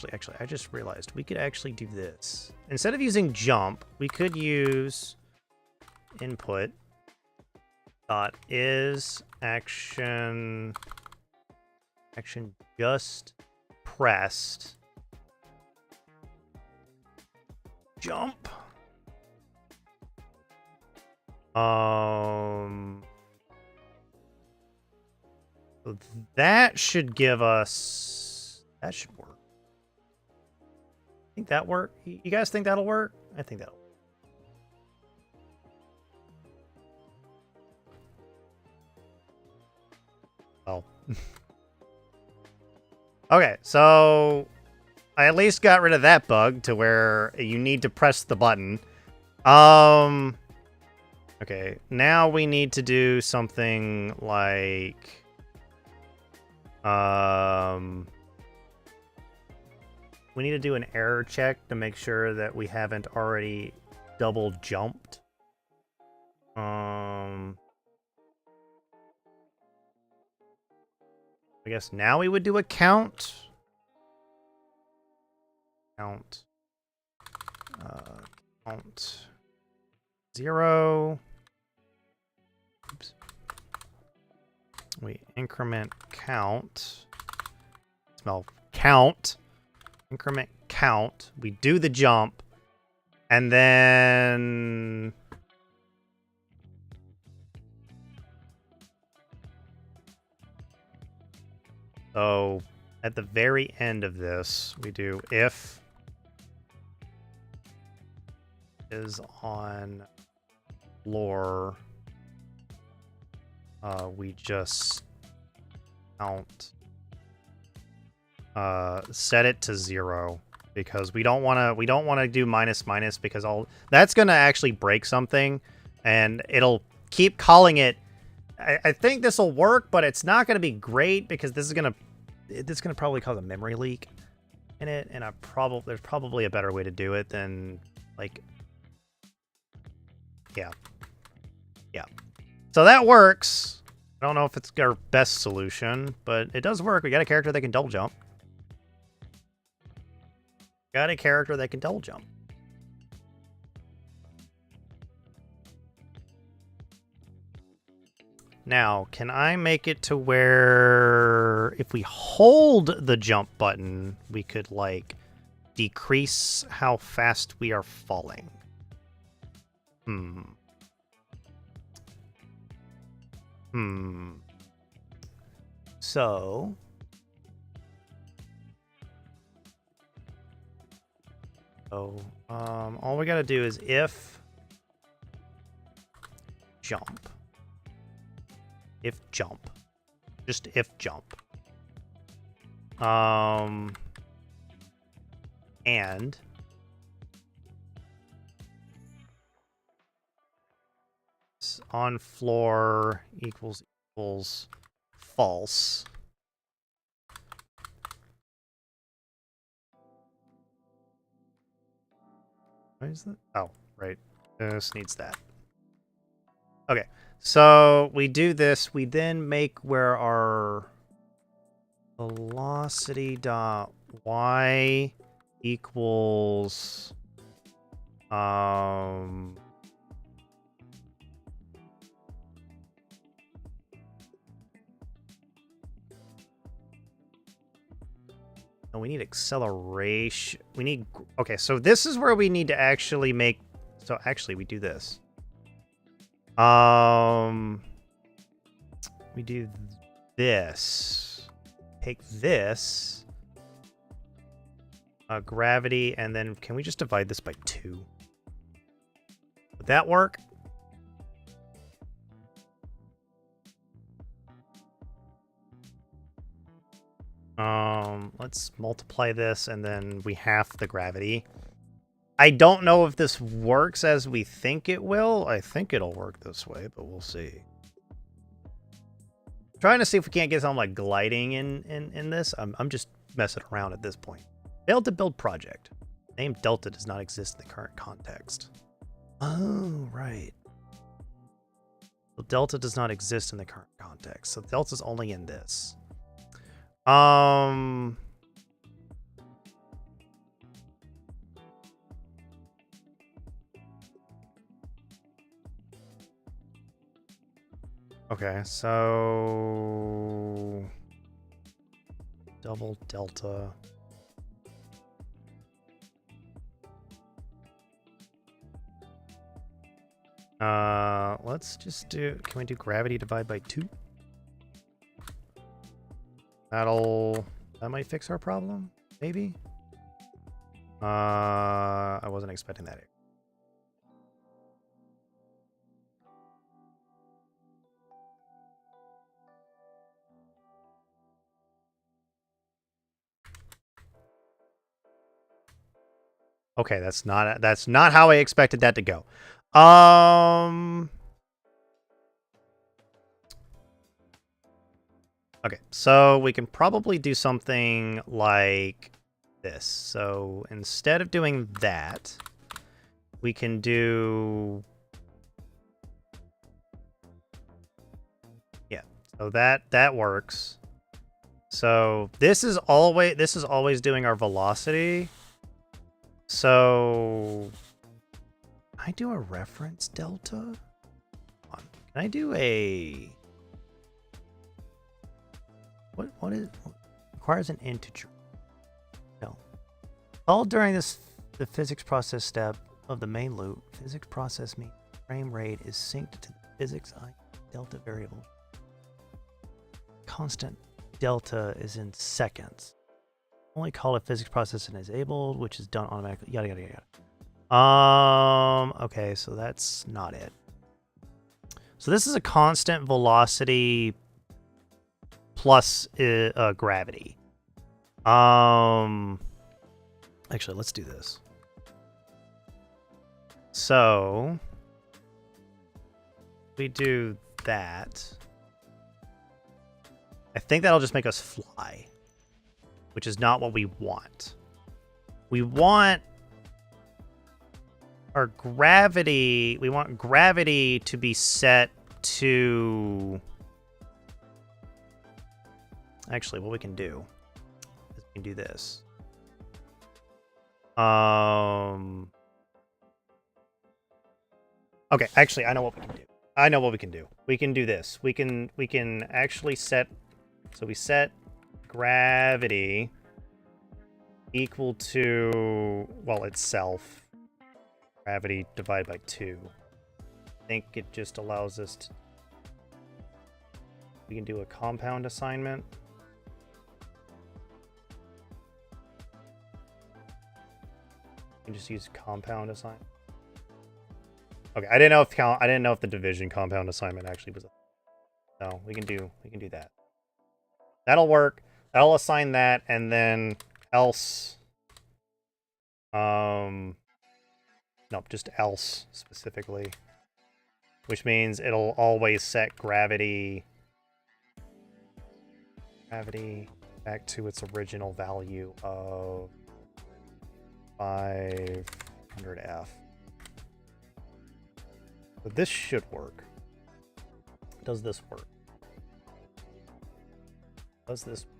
just realized we could actually do this. Instead of using jump, we could use input dot is action just pressed jump. So that should give us. That should work. I think that work. You guys think that'll work? I think that'll. Oh. Okay, so I at least got rid of that bug to where you need to press the button. Okay, now we need to do something like we need to do an error check to make sure that we haven't already double jumped. I guess now we would do a count. Count 0. Oops. We increment count. Smell count. Increment count. We do the jump. And then so at the very end of this, we do if is on floor. We just count. Set it to 0 because we don't want to do minus because that's gonna actually break something, and it'll keep calling it. I think this will work, but it's not gonna be great because this is gonna probably cause a memory leak in it, and there's probably a better way to do it than like, yeah. So that works. I don't know if it's our best solution, but it does work. We got a character that can double jump. Got a character that can double jump. Now, can I make it to where if we hold the jump button, we could, like, decrease how fast we are falling? So all we gotta do is if jump. Just if jump. And on floor equals false. Why is that? Oh, right. This needs that. Okay, so we do this. We then make where our velocity dot y equals no, we need acceleration. We need, okay, so this is where we need to actually make, so actually we do this. We do this. Take this. Gravity, and then can we just divide this by 2? Would that work? Let's multiply this, and then we half the gravity. I don't know if this works as we think it will. I think it'll work this way, but we'll see. Trying to see if we can't get something like gliding in this. I'm just messing around at this point. Failed to build project. Name Delta does not exist in the current context. Oh, right. So Delta does not exist in the current context. So Delta's only in this. Okay, so double delta. Let's just do, can we do gravity divide by 2? That might fix our problem, maybe? I wasn't expecting that. Okay, that's not how I expected that to go. Okay, so we can probably do something like this. So instead of doing that, we can do... Yeah, so that works. So this is always doing our velocity. So can I do a reference delta? Can I do a... What requires an integer? No. All during the physics process step of the main loop, physics process means frame rate is synced to the physics I delta variable. Constant delta is in seconds. Only call if physics processing is enabled, which is done automatically. Yada yada yada. Okay, so that's not it. So this is a constant velocity plus gravity. Actually, let's do this. So we do that. I think that'll just make us fly, which is not what we want. We want our gravity. We want gravity to be set to... Actually, what we can do is we can do this. Okay, actually, I know what we can do. I know what we can do. We can do this. We can actually set... So we set gravity equal to, well, itself. Gravity divided by 2. I think it just allows us to... We can do a compound assignment. We can just use compound assignment. Okay, I didn't know if the division compound assignment actually was... No, we can do that. That'll work. That'll assign that, and then else... Nope, just else specifically. Which means it'll always set gravity back to its original value of 500F. But this should work. Does this work? Does this work?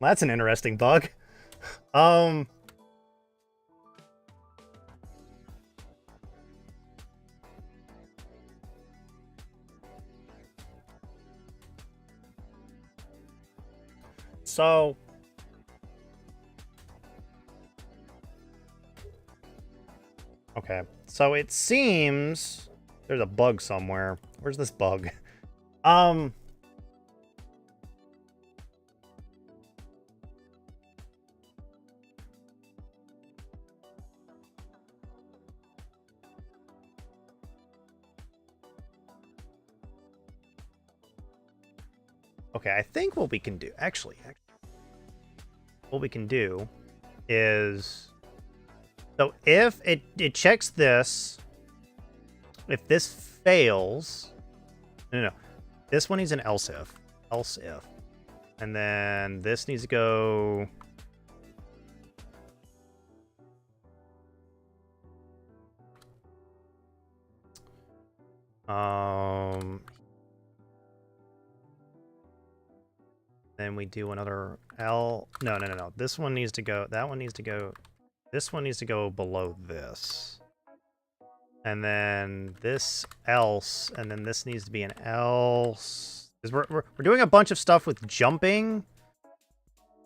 That's an interesting bug. So okay, so it seems there's a bug somewhere. Where's this bug? Okay, I think what we can do, actually, what we can do is, so if it checks this, if this fails, no, this one needs an else if, and then this needs to go, then we do another L. No. This one needs to go. That one needs to go. This one needs to go below this. And then this else. And then this needs to be an else. Because we're doing a bunch of stuff with jumping.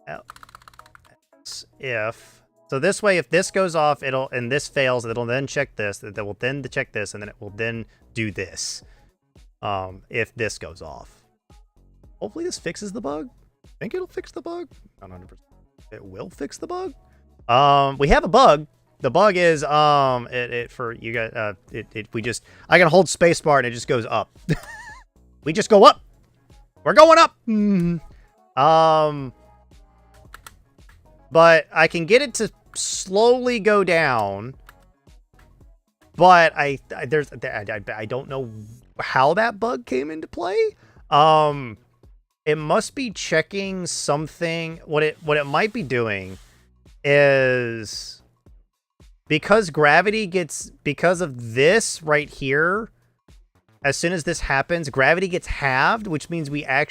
Else if. So this way, if this goes off, and this fails, it'll then check this. That will then check this, and then it will then do this. If this goes off. Hopefully this fixes the bug. I think it'll fix the bug. Not 100%. it will fix the bug. We have a bug. The bug is it for you guys. I can hold spacebar and it just goes up. We just go up. We're going up. But I can get it to slowly go down. But I don't know how that bug came into play. It must be checking something. What it might be doing is because because of this right here, as soon as this happens, gravity gets halved, which means I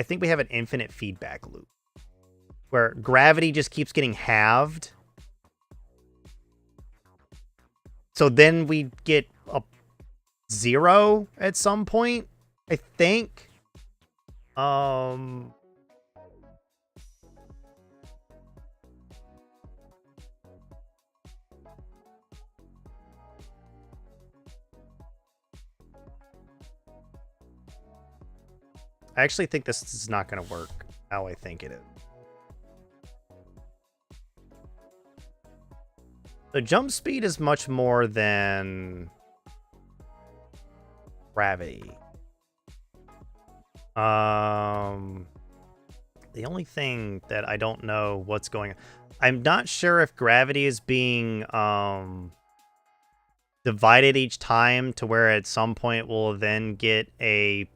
think we have an infinite feedback loop where gravity just keeps getting halved. So then we get a 0 at some point, I think. I actually think this is not going to work how I think it is. The jump speed is much more than gravity. The only thing that I don't know what's going on, I'm not sure if gravity is being divided each time to where at some point we'll then get a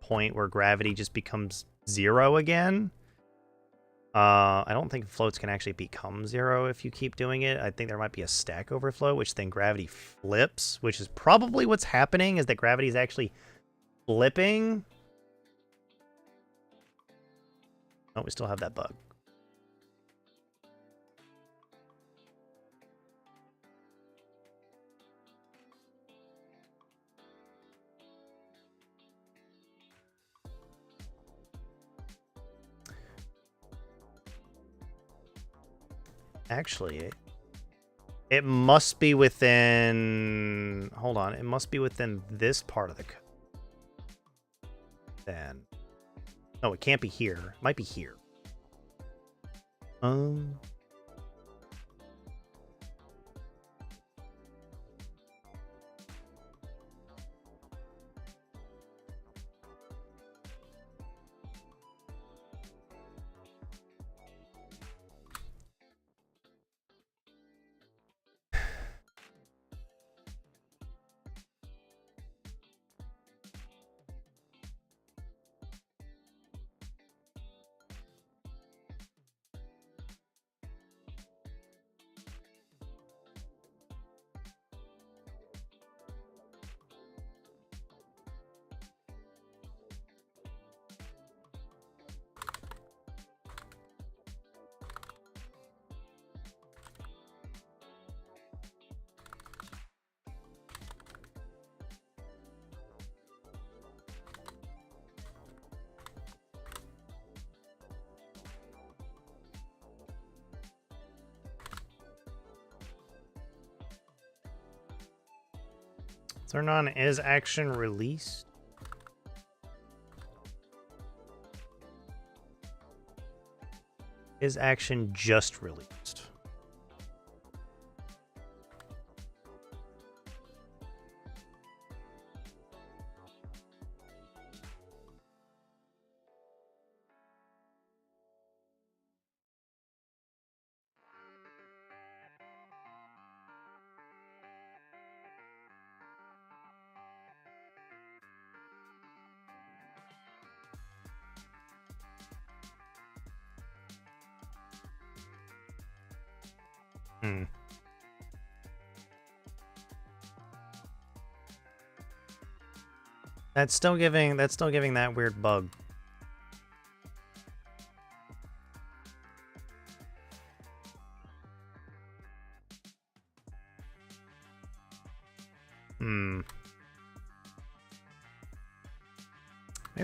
point where gravity just becomes 0 again. I don't think floats can actually become 0 if you keep doing it. I think there might be a stack overflow, which then gravity flips, which is probably what's happening, is that gravity is actually flipping. Oh, we still have that bug. Actually, it must be within... Hold on. It must be within this part of the code. Then... No, it can't be here. It might be here. Turn on is action released. Is action just released? That's still giving that weird bug. Maybe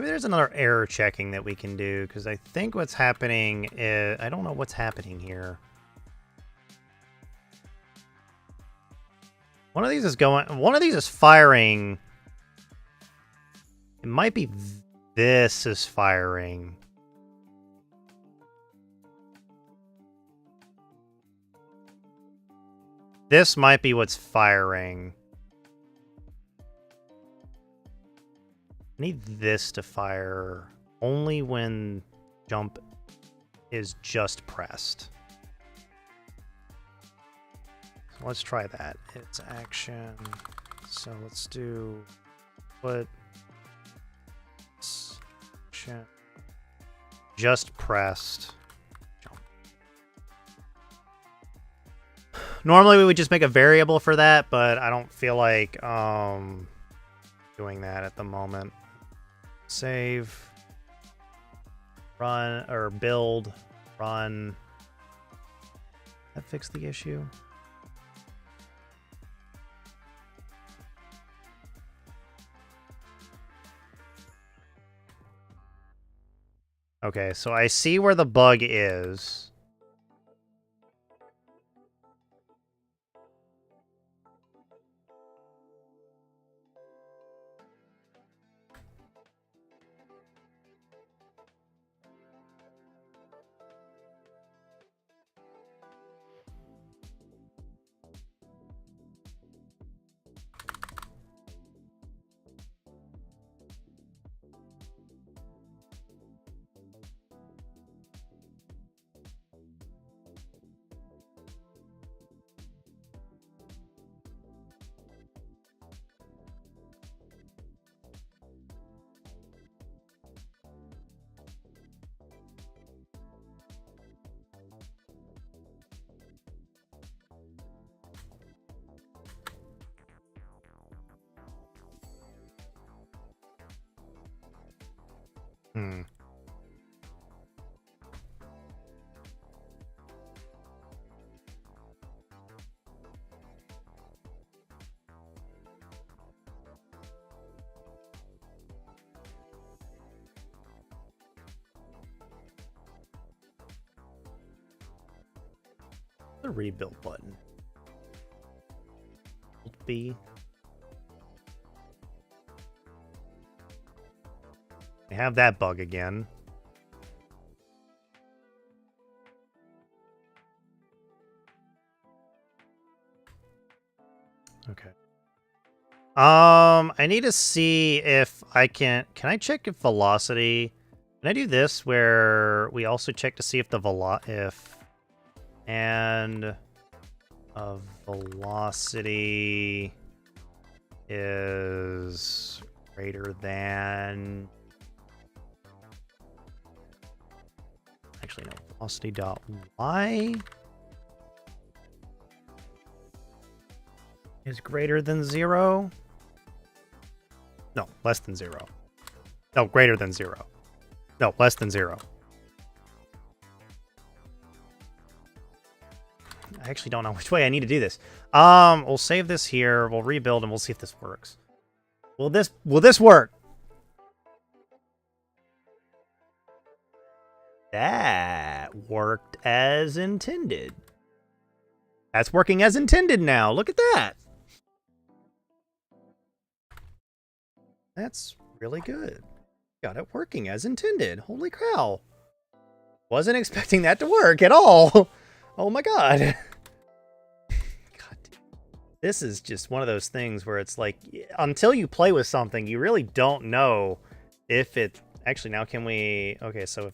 there's another error checking that we can do, because I think what's happening is... I don't know what's happening here. One of these is firing. It might be this is firing. this might be what's firing. I need this to fire only when jump is just pressed. So let's try that. It's action. So let's do what? Action. Just pressed. Jump. Normally we would just make a variable for that, but I don't feel like doing that at the moment. Save. Run or build. Run. That fix the issue? Okay, so I see where the bug is. The rebuild button. Alt B. We have that bug again. Okay. I need to see if I can I check if velocity, can I do this where we also check to see if the velocity is greater than, actually no, velocity dot y is greater than 0. No, less than 0. No, greater than 0. No, less than 0. I actually don't know which way I need to do this. We'll save this here. We'll rebuild and we'll see if this works. Will this work? That worked as intended. That's working as intended now. Look at that. That's really good. Got it working as intended. Holy cow. Wasn't expecting that to work at all. Oh my god. God. This is just one of those things where it's like, until you play with something, you really don't know if it... Actually, now can we... Okay, so if...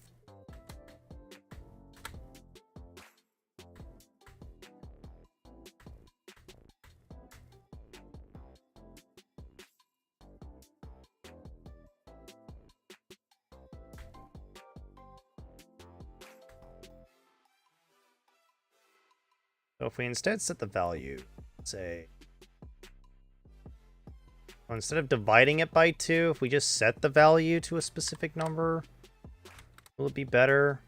So if we instead set the value, say, well, instead of dividing it by 2, if we just set the value to a specific number, will it be better?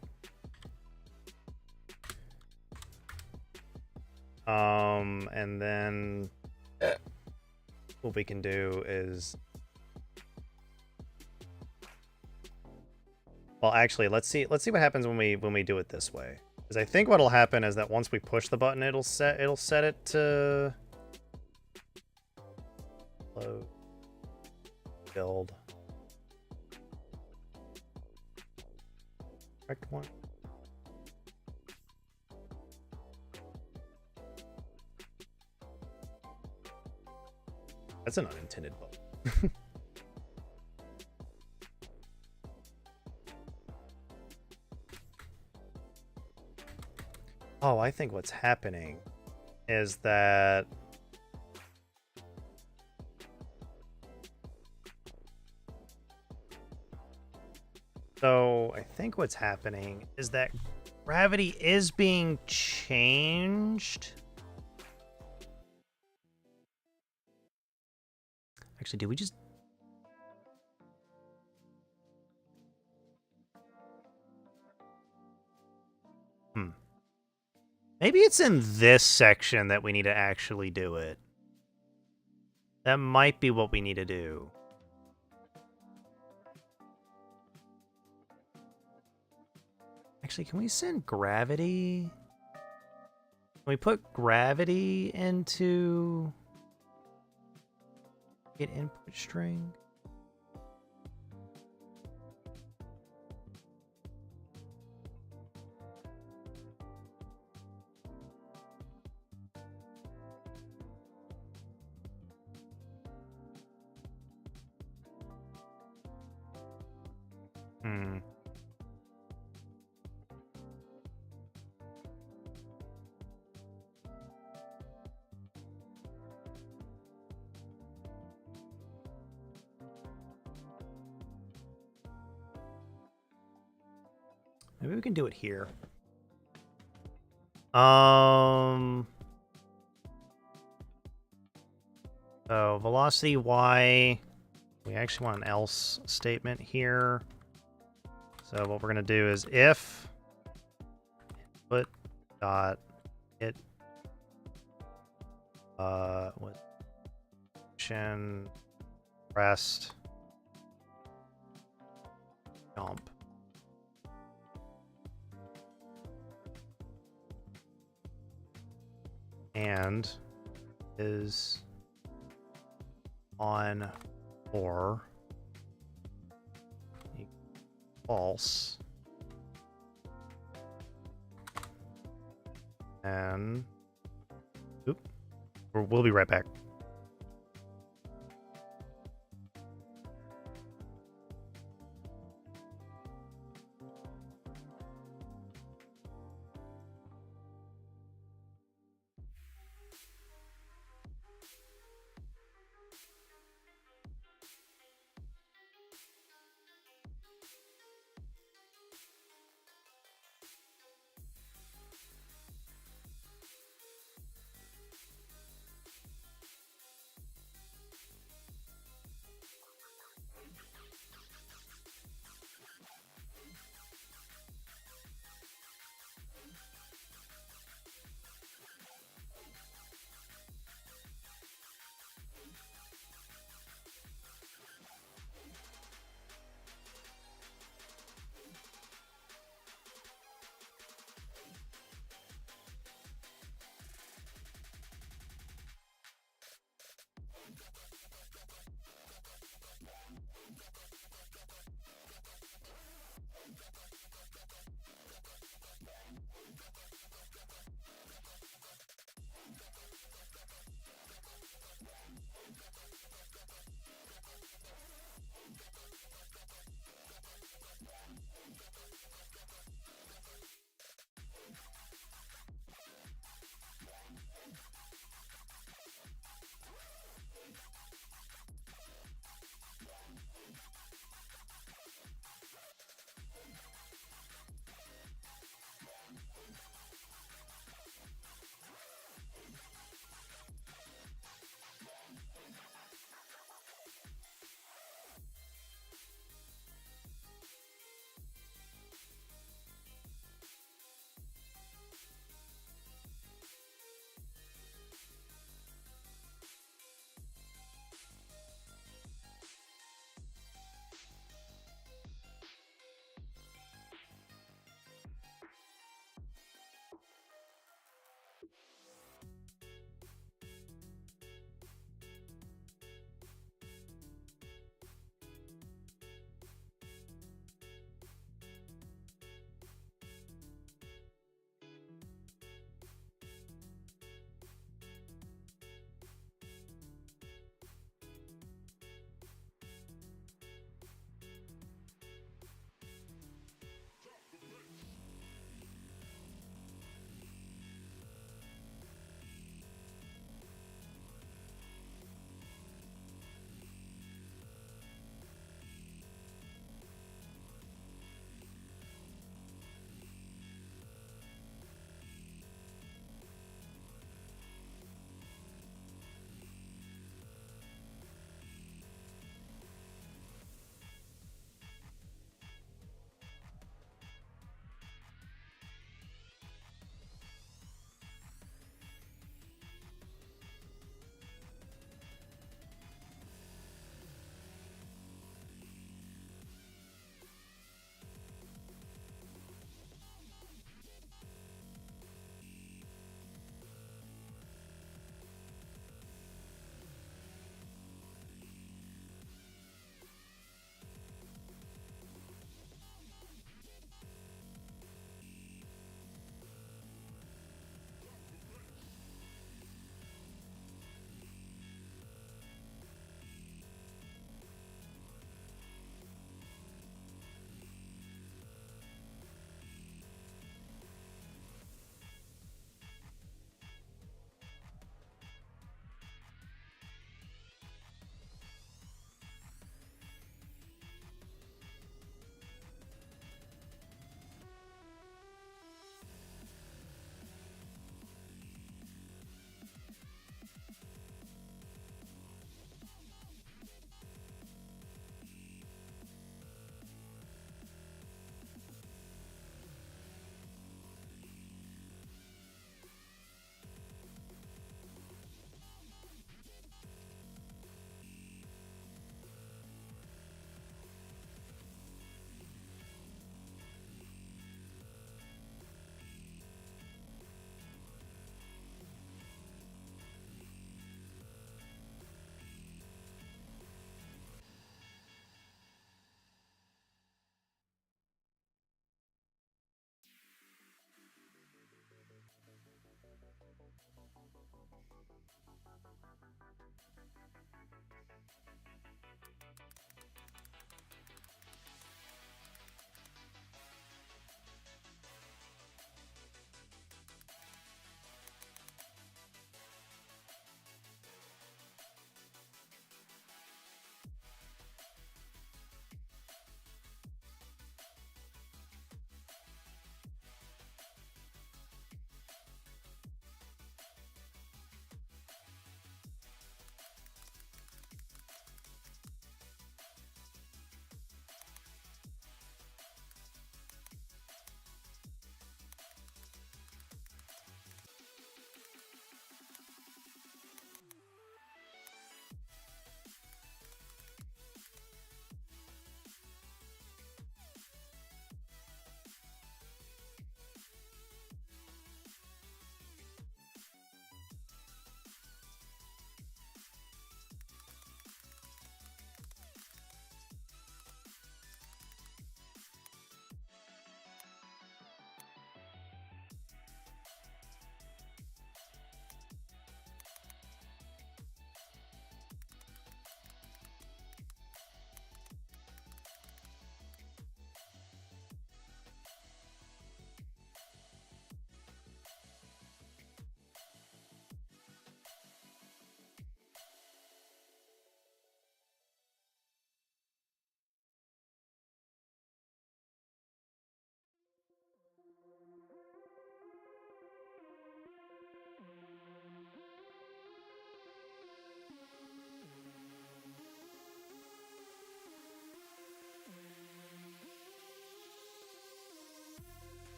And then what we can do is, well, actually, let's see what happens when we do it this way. Because I think what'll happen is that once we push the button, it'll set it to load, build. Correct one. That's an unintended bug. Oh, I think what's happening is that I think what's happening is that gravity is being changed. Actually, did we just... Maybe it's in this section that we need to actually do it. That might be what we need to do. Actually, can we send gravity? Can we put gravity into get input string? Maybe we can do it here. So velocity Y. We actually want an else statement here. So what we're gonna do is if input dot it with function rest jump. And is on or false. And we'll be right back.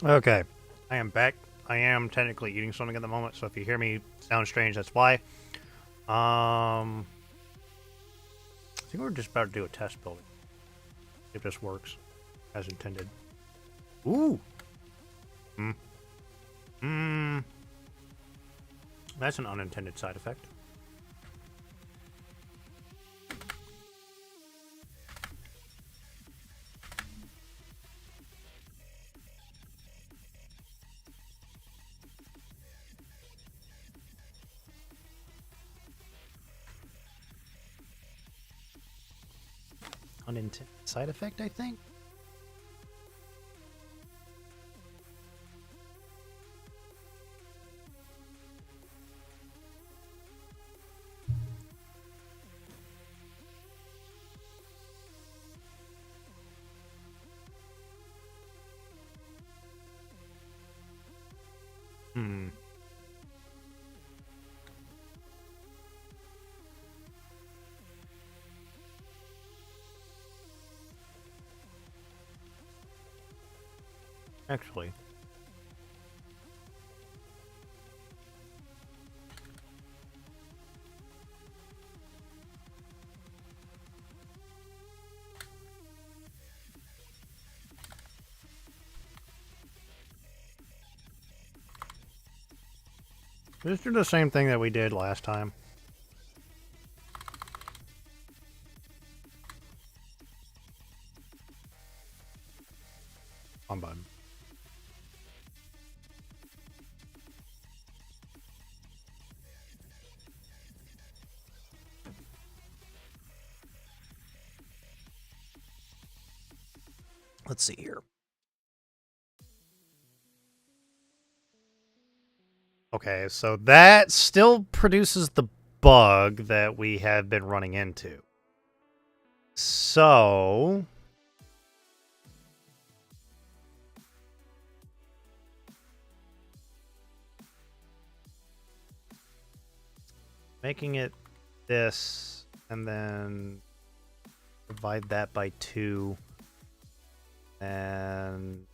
Okay, I am back. I am technically eating something at the moment, so if you hear me sound strange, that's why. I think we're just about to do a test building. If this works as intended. Ooh. Hmm. Hmm. That's an unintended side effect. Unintended side effect, I think. Hmm. Actually. Let's do the same thing that we did last time. One button. Let's see here. Okay, so that still produces the bug that we have been running into. So... making it this, and then divide that by 2, and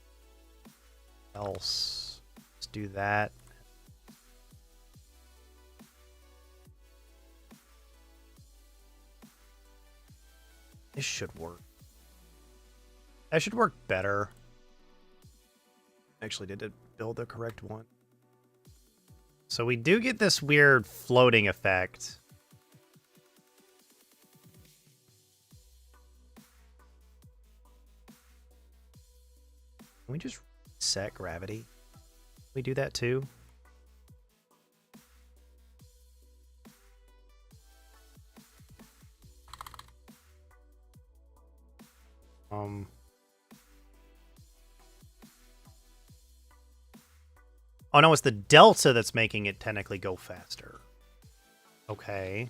else. Let's do that. This should work. That should work better. Actually, did it build the correct one? So we do get this weird floating effect. Can we just set gravity? Can we do that too? Oh no, it's the delta that's making it technically go faster. Okay.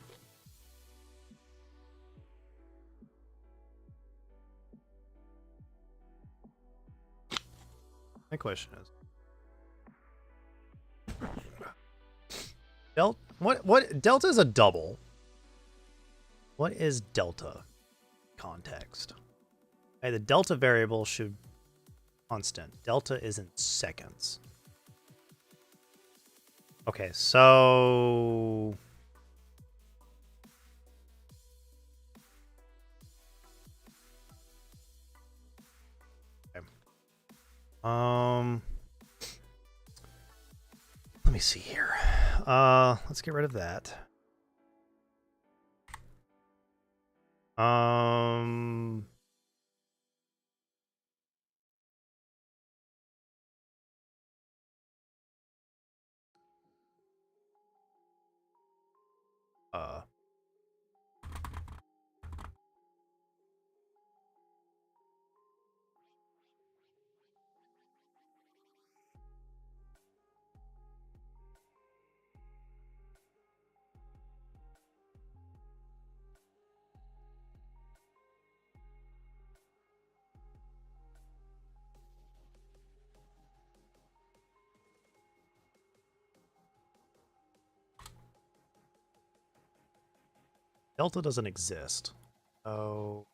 My question is, what delta is a double? What is delta context? Okay, the delta variable should constant. Delta is in seconds. Okay, so okay. Let me see here. Let's get rid of that. Uh delta doesn't exist. So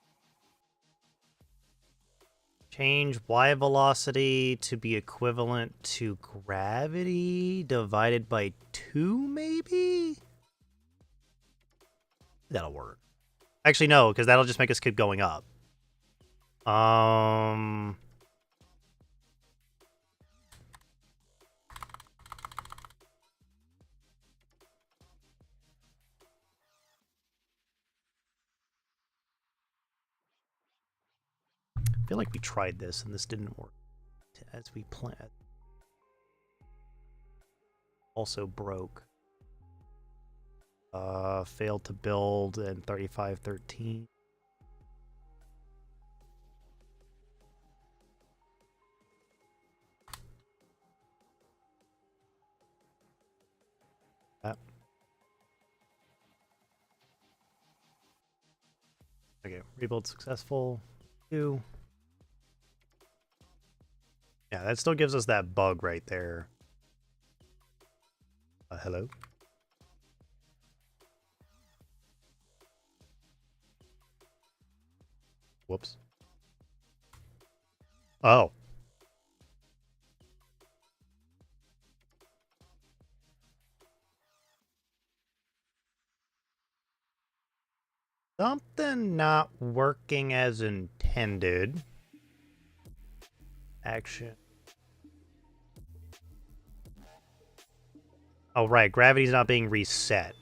change y velocity to be equivalent to gravity divided by 2, maybe? That'll work. Actually, no, because that'll just make us keep going up. I feel like we tried this and this didn't work as we planned. Also broke. Failed to build in 3513. That. Okay, rebuild successful. 2. Yeah, that still gives us that bug right there. Hello? Whoops. Oh. Something not working as intended. Action. Oh, right. Gravity's not being reset.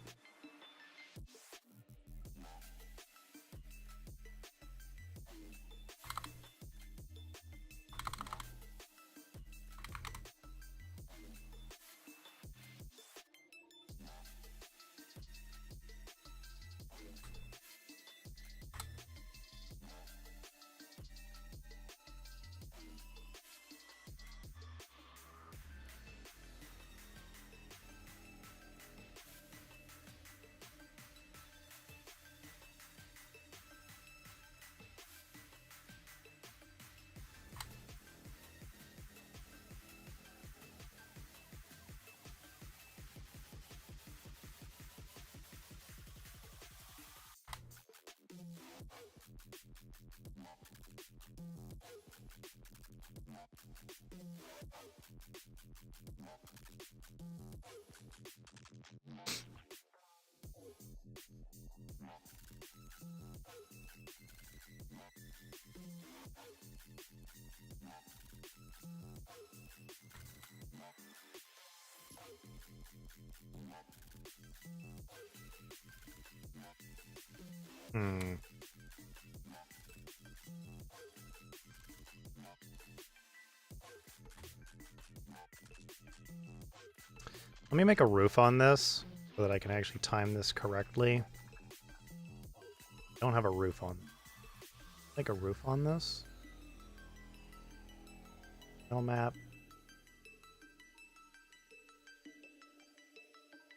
Let me make a roof on this so that I can actually time this correctly. I don't have a roof on. Make a roof on this. No map.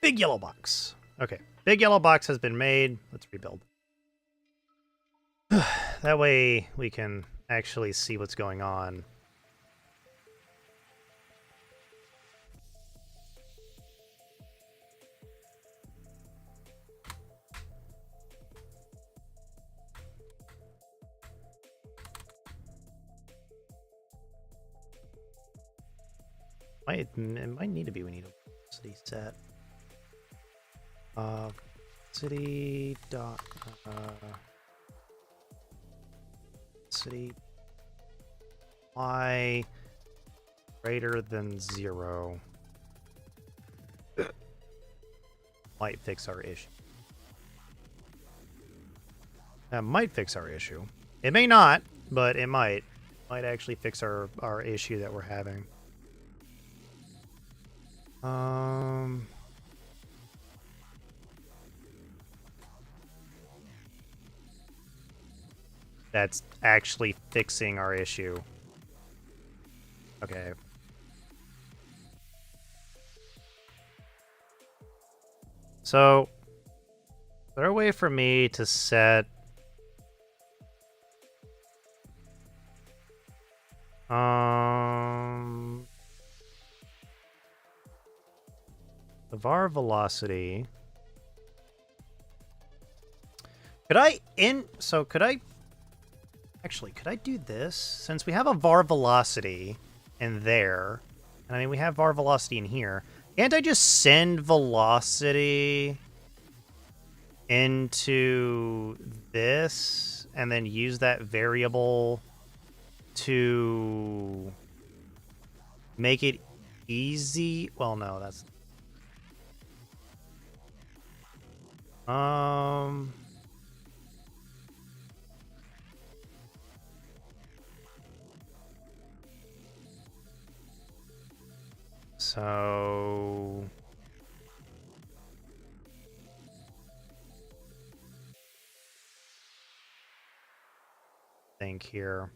Big yellow box. Okay, big yellow box has been made. Let's rebuild. That way we can actually see what's going on. It might need to be. We need a city set. City dot city y greater than 0 might fix our issue. That might fix our issue. It may not, but it might. Might actually fix our issue that we're having. That's actually fixing our issue. Okay. So, is there a way for me to set the var velocity? Could I Actually, could I do this? Since we have a var velocity in there, and I mean, we have var velocity in here, can't I just send velocity into this and then use that variable to make it easy? Well, no, that's... So... think here.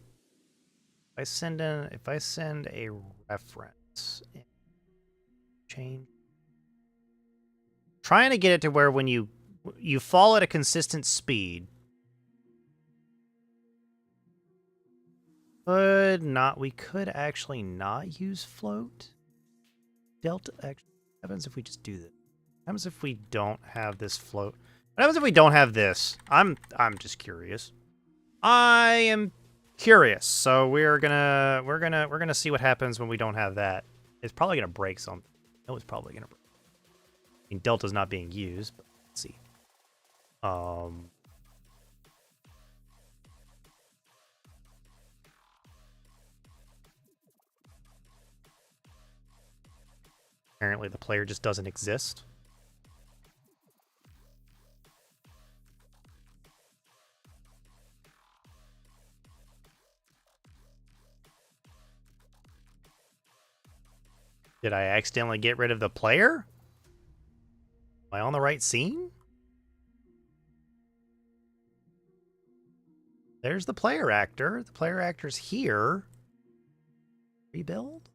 If I send a reference, change, trying to get it to where when you fall at a consistent speed. We could actually not use float. Delta actually, what happens if we just do this? What happens if we don't have this float? What happens if we don't have this? I'm just curious. I am curious. So we're gonna see what happens when we don't have that. It's probably gonna break something. No, it's probably gonna break. I mean, Delta's not being used, but let's see. Apparently the player just doesn't exist. Did I accidentally get rid of the player? Am I on the right scene? There's the player actor. The player actor's here. Rebuild?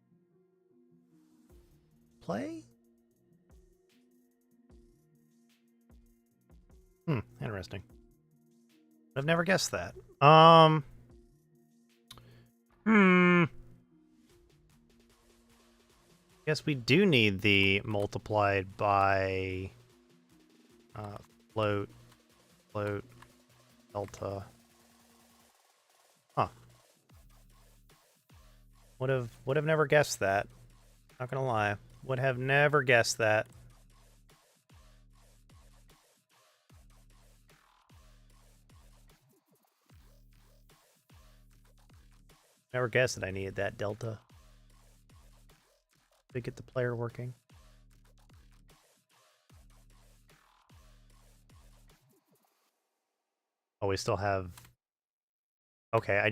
Play? Interesting. I've never guessed that. Guess we do need the multiplied by float delta. Huh. Would have never guessed that. Not gonna lie. Would have never guessed that. Never guessed that I needed that delta to get the player working. Oh, we still have... Okay,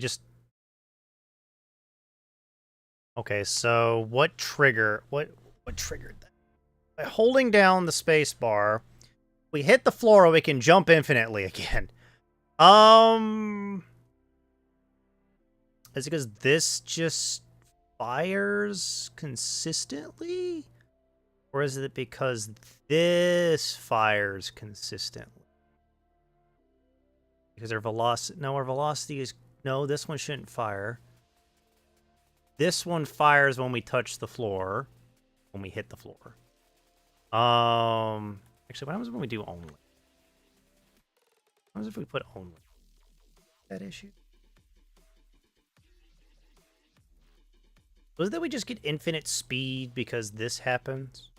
Okay, so what triggered that? By holding down the space bar, we hit the floor, we can jump infinitely again. Is it because this just fires consistently? Or is it because this fires consistently? Because our velocity... No, our velocity is... No, this one shouldn't fire. This one fires when we touch the floor. When we hit the floor. Actually, what happens when we do only? What happens if we put only? That issue? Was it that we just get infinite speed because this happens?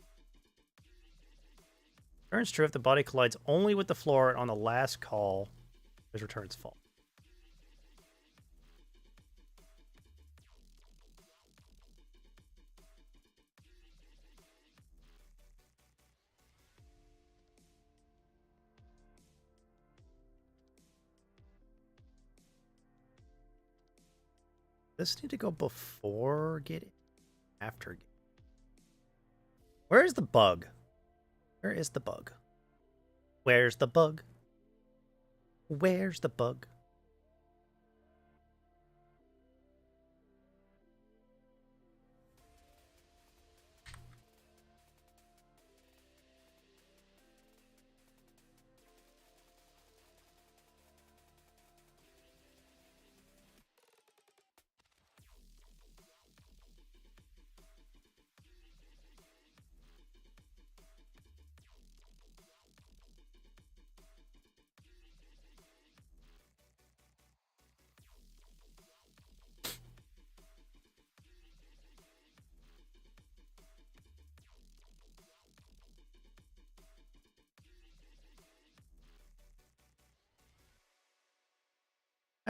Returns true if the body collides only with the floor on the last call. His returns false. Does this need to go before getting? After getting? Where is the bug? Where is the bug? Where's the bug? Where's the bug?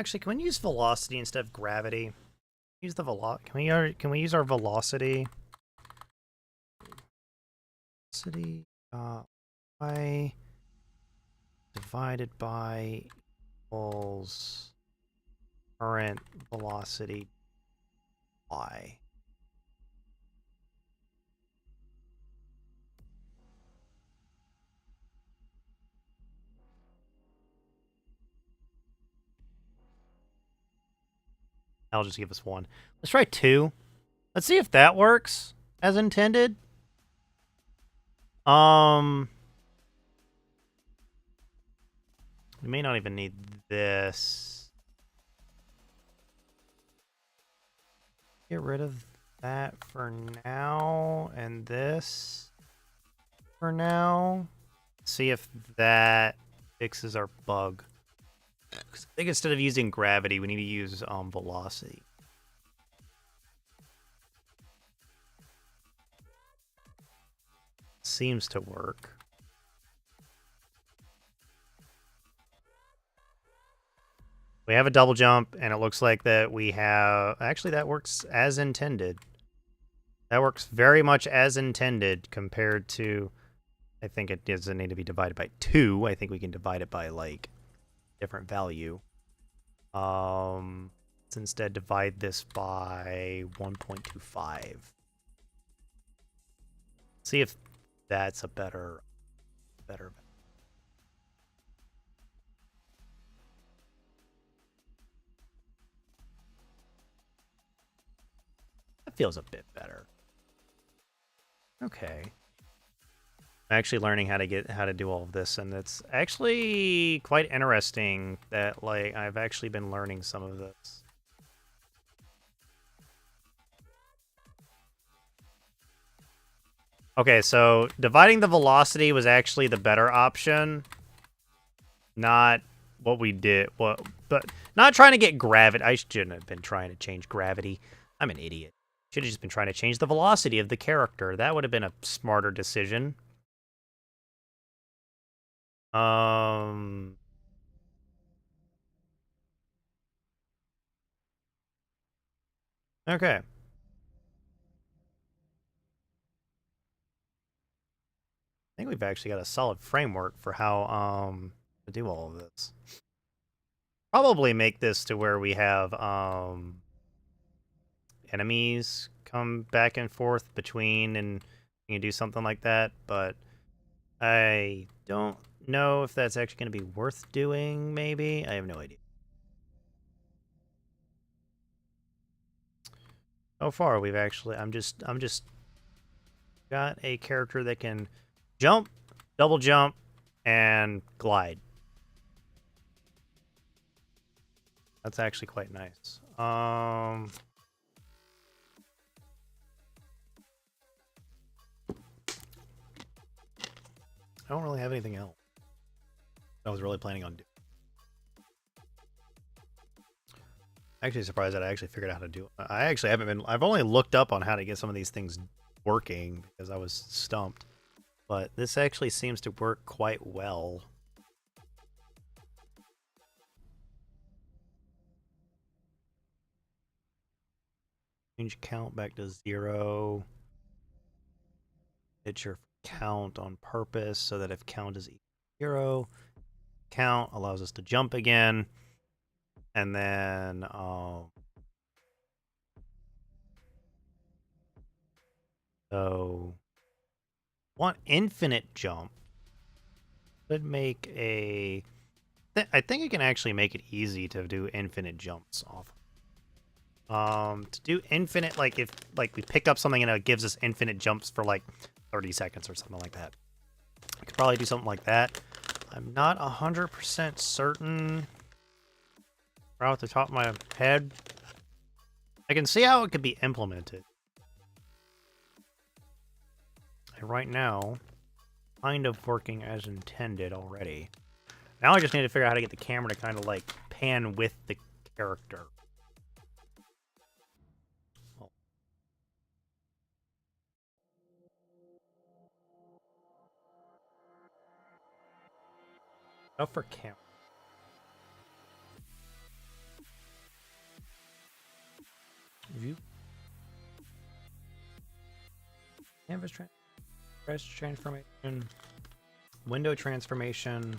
Actually, can we use velocity instead of gravity? Use the can we use our velocity? Velocity y divided by equals current velocity y. That'll just give us 1. Let's try 2. Let's see if that works as intended. We may not even need this. Get rid of that for now, and this for now. See if that fixes our bug. I think instead of using gravity, we need to use velocity. Seems to work. We have a double jump, and it looks like that we have... Actually, that works as intended. That works very much as intended compared to... I think it doesn't need to be divided by 2. I think we can divide it by, like, different value. Let's instead divide this by 1.25. See if that's a better... That feels a bit better. Okay. I'm actually learning how to do all of this, and it's actually quite interesting that, like, I've actually been learning some of this. Okay, so dividing the velocity was actually the better option. Not what we did. But not trying to get gravity. I shouldn't have been trying to change gravity. I'm an idiot. Should have just been trying to change the velocity of the character. That would have been a smarter decision. Okay. I think we've actually got a solid framework for how to do all of this. Probably make this to where we have enemies come back and forth between, and you can do something like that, but I don't know if that's actually going to be worth doing, maybe. I have no idea. So far, we've actually... I'm just got a character that can jump, double jump, and glide. That's actually quite nice. I don't really have anything else I was really planning on doing. Actually surprised that I actually figured out how to do it. I actually haven't been... I've only looked up on how to get some of these things working because I was stumped. But this actually seems to work quite well. Change count back to 0. Hit your count on purpose so that if count is equal to 0, count allows us to jump again. And then so want infinite jump could make a... I think it can actually make it easy to do infinite jumps off. To do infinite, like if like we pick up something and it gives us infinite jumps for like 30 seconds or something like that. I could probably do something like that. I'm not 100% certain right off the top of my head. I can see how it could be implemented. And right now, kind of working as intended already. Now I just need to figure out how to get the camera to kind of like pan with the character. Go for camera. View. Canvas transformation. Window transformation.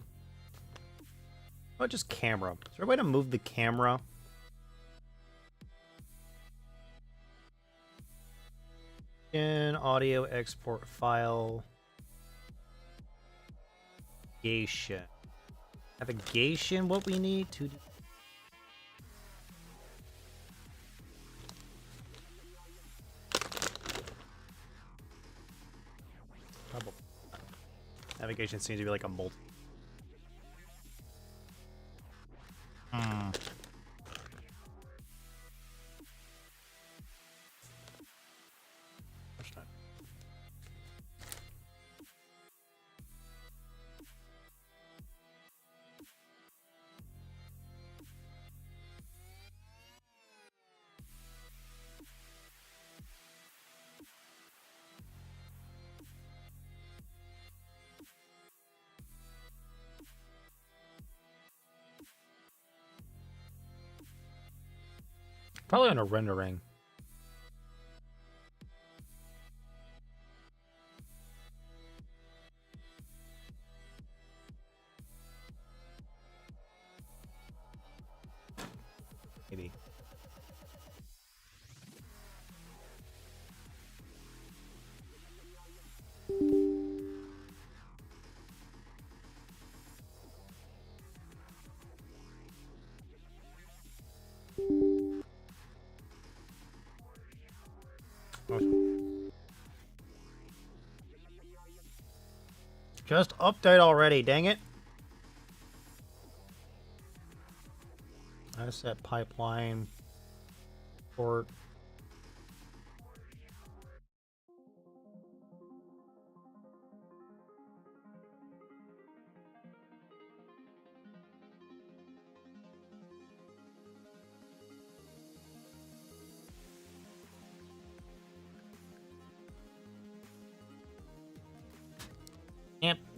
Oh, just camera. Is there a way to move the camera? In audio export file. Navigation. Navigation, what we need to do. Probably. Navigation seems to be like a multi. Probably on a rendering. Maybe. Just update already, dang it. I set pipeline port.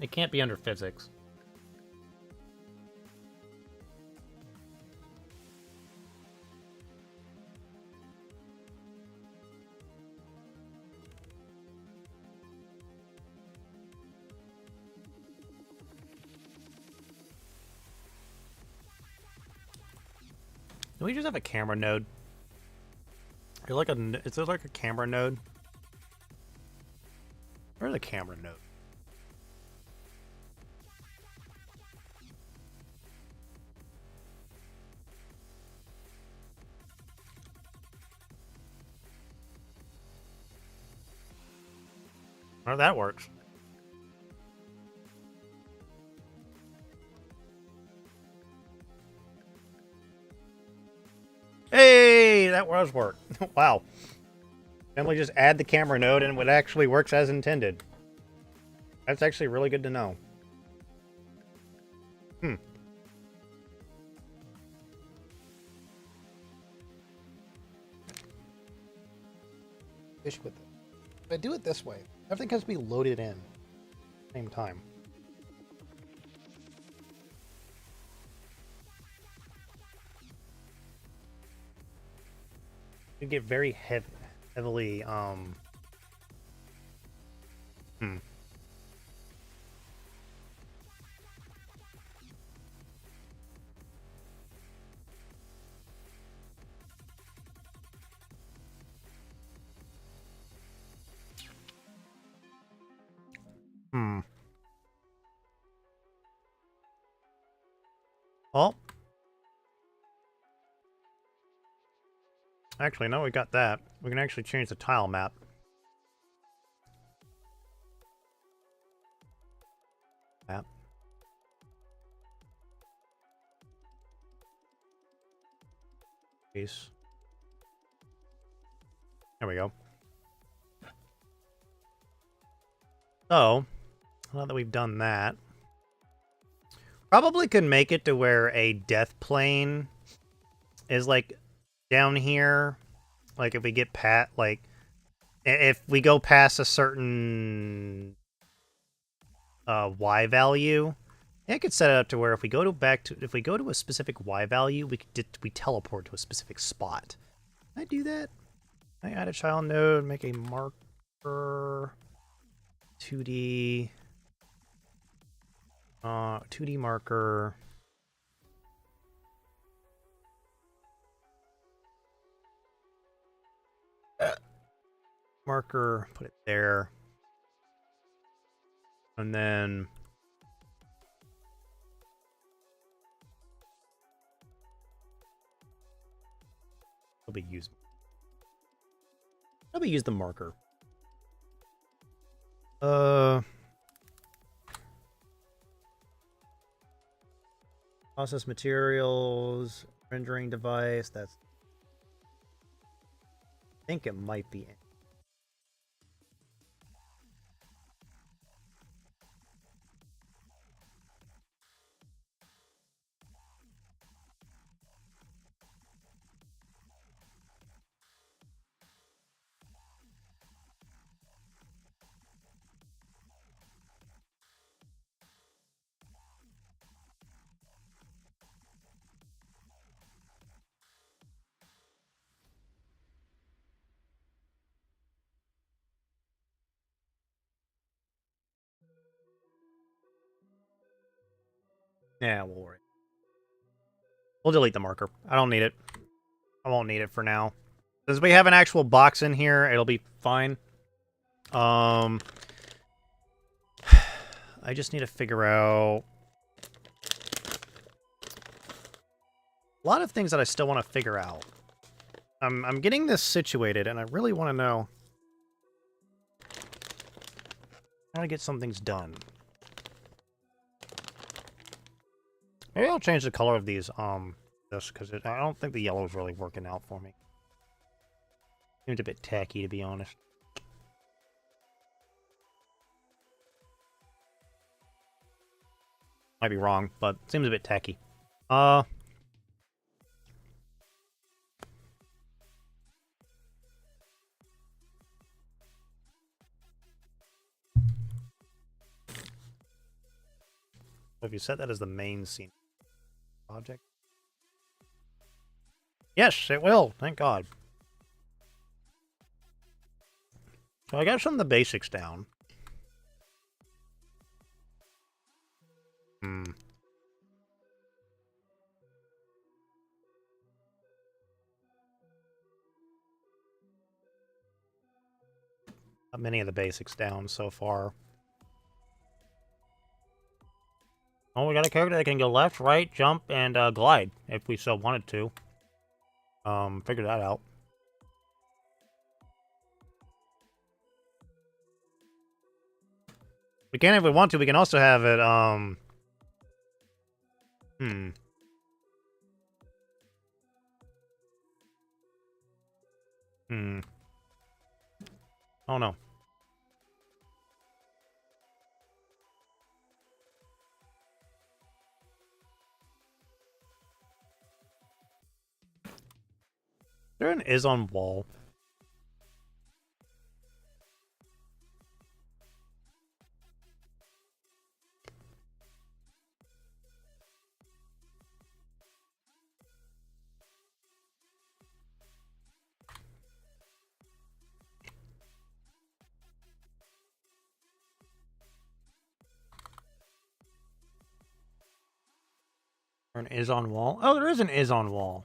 It can't be under physics. Do we just have a camera node? Is there like a camera node? Where's the camera node? Oh, that works. Hey, that was work. Wow. Then just add the camera node and it actually works as intended. That's actually really good to know. Issue with it. If I do it this way, everything has to be loaded in at the same time. You get very heavily Well, actually, no, we got that. We can actually change the tile map. Piece. There we go. So, now that we've done that, probably could make it to where a death plane is like down here. Like if we get if we go past a certain Y value, I could set it up to where if we go to a specific Y value, we teleport to a specific spot. Can I do that? I add a child node, make a marker, 2D, 2D marker. Marker, put it there. And then probably use the marker. Process materials, rendering device. I think it might be. Yeah, we'll delete the marker. I don't need it. I won't need it for now. Since we have an actual box in here, it'll be fine. I just need to figure out a lot of things that I still want to figure out. I'm getting this situated, and I really want to know how to get some things done. Maybe I'll change the color of these, just because I don't think the yellow is really working out for me. Seems a bit tacky, to be honest. Might be wrong, but seems a bit tacky. If you set that as the main scene object. Yes, it will. Thank God. So I got some of the basics down. Got many of the basics down so far. Oh, we got a character that can go left, right, jump, and glide, if we so wanted to. Figure that out. We can if we want to. We can also have it, Oh, no. There an is on wall. There an is on wall. Oh, there is an is on wall.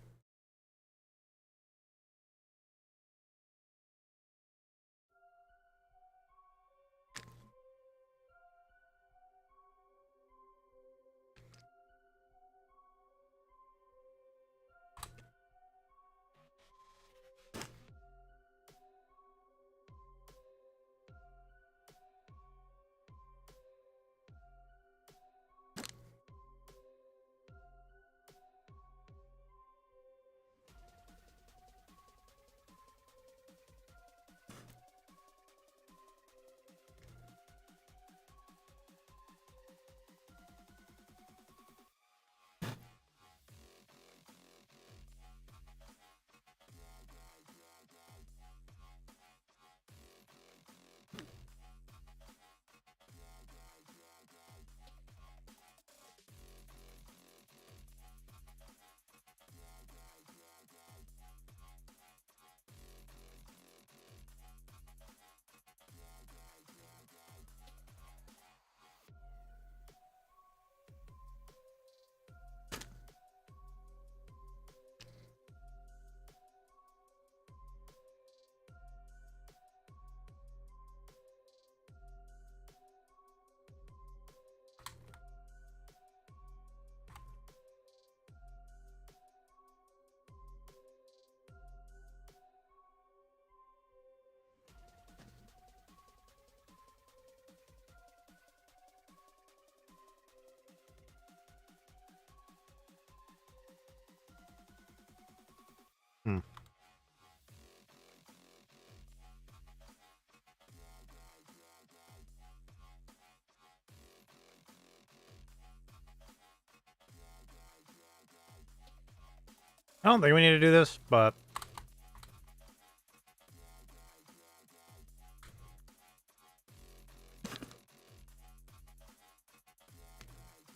I don't think we need to do this, but...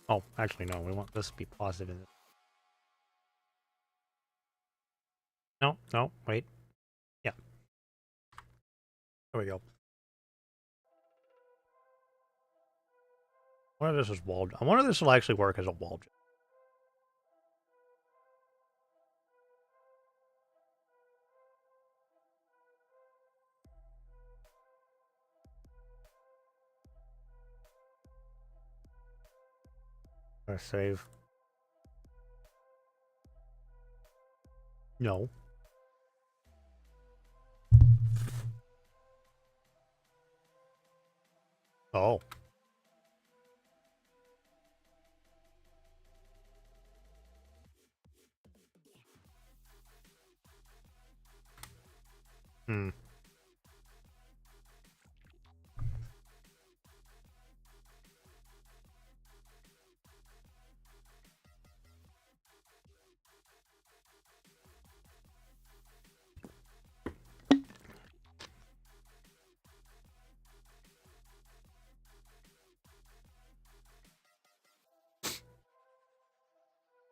Oh, actually, no. We want this to be positive. No, no, wait. Yeah. There we go. I wonder if this is wall... I wonder if this will actually work as a wall jump. Let's save. No. Oh. Hmm.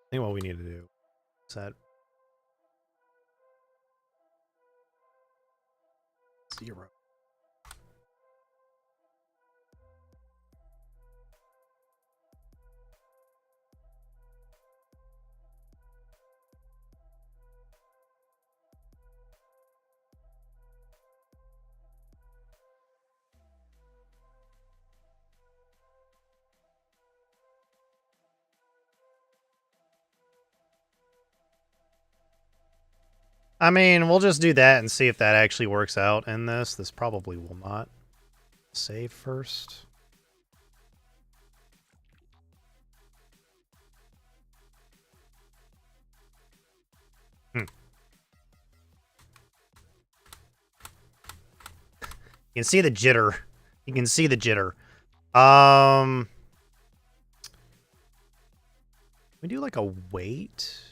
I think what we need to do is set 0. I mean, we'll just do that and see if that actually works out in this. This probably will not. Save first. Hmm. You can see the jitter. You can see the jitter. We do like a wait.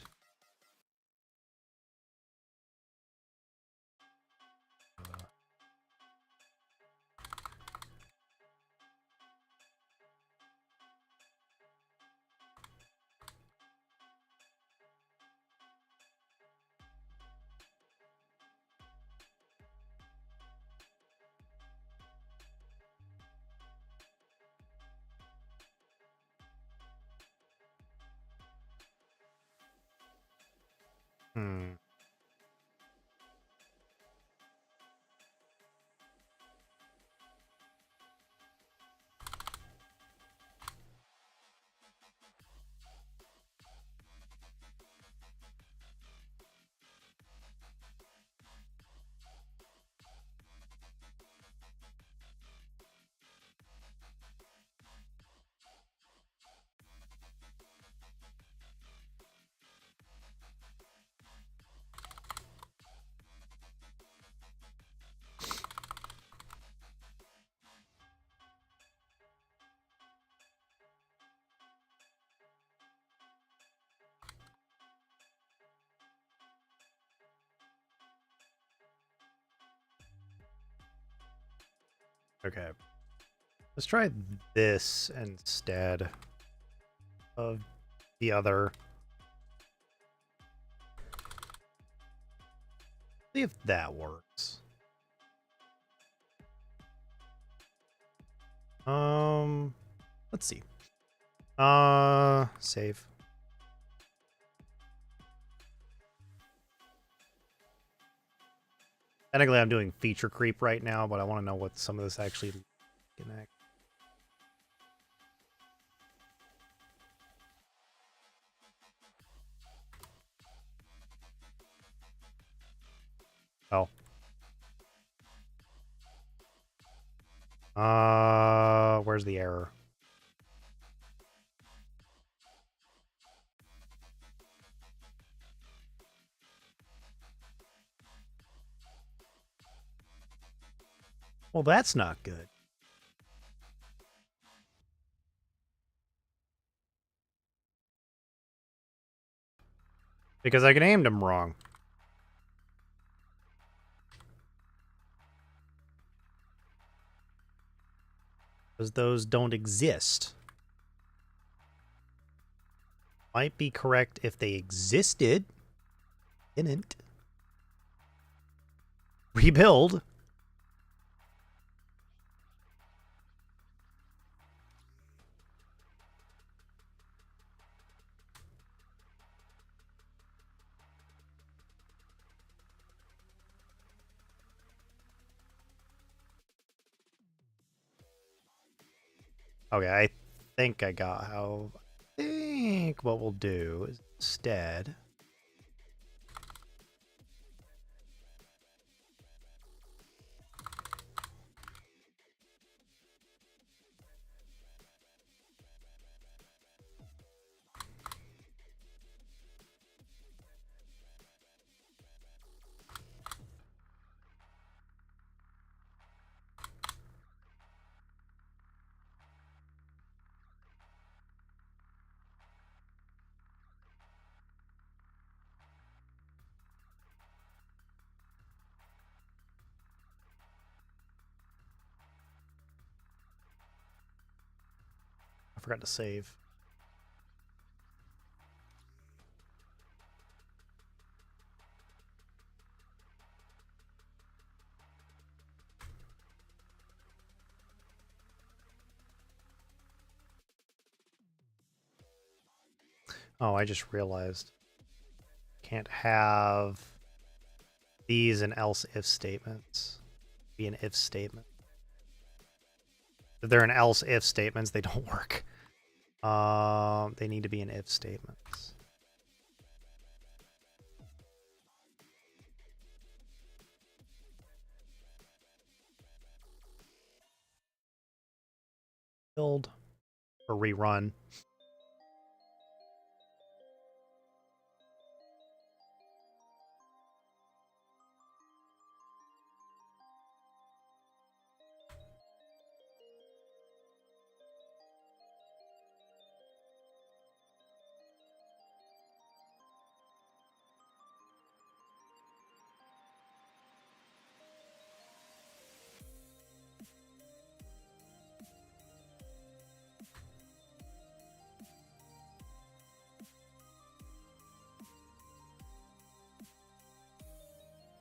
Hmm. Okay. Let's try this instead of the other. See if that works. Let's see. Save. Technically, I'm doing feature creep right now, but I want to know what some of this actually connect. Oh. Where's the error? Well, that's not good. Because I named them wrong. Because those don't exist. Might be correct if they existed. Didn't. Rebuild. Okay, I think I got how... I think what we'll do is instead... I forgot to save. Oh, I just realized. Can't have these and else if statements. Be an if statement. If they're an else if statements, they don't work. They need to be in if statements. Build or rerun.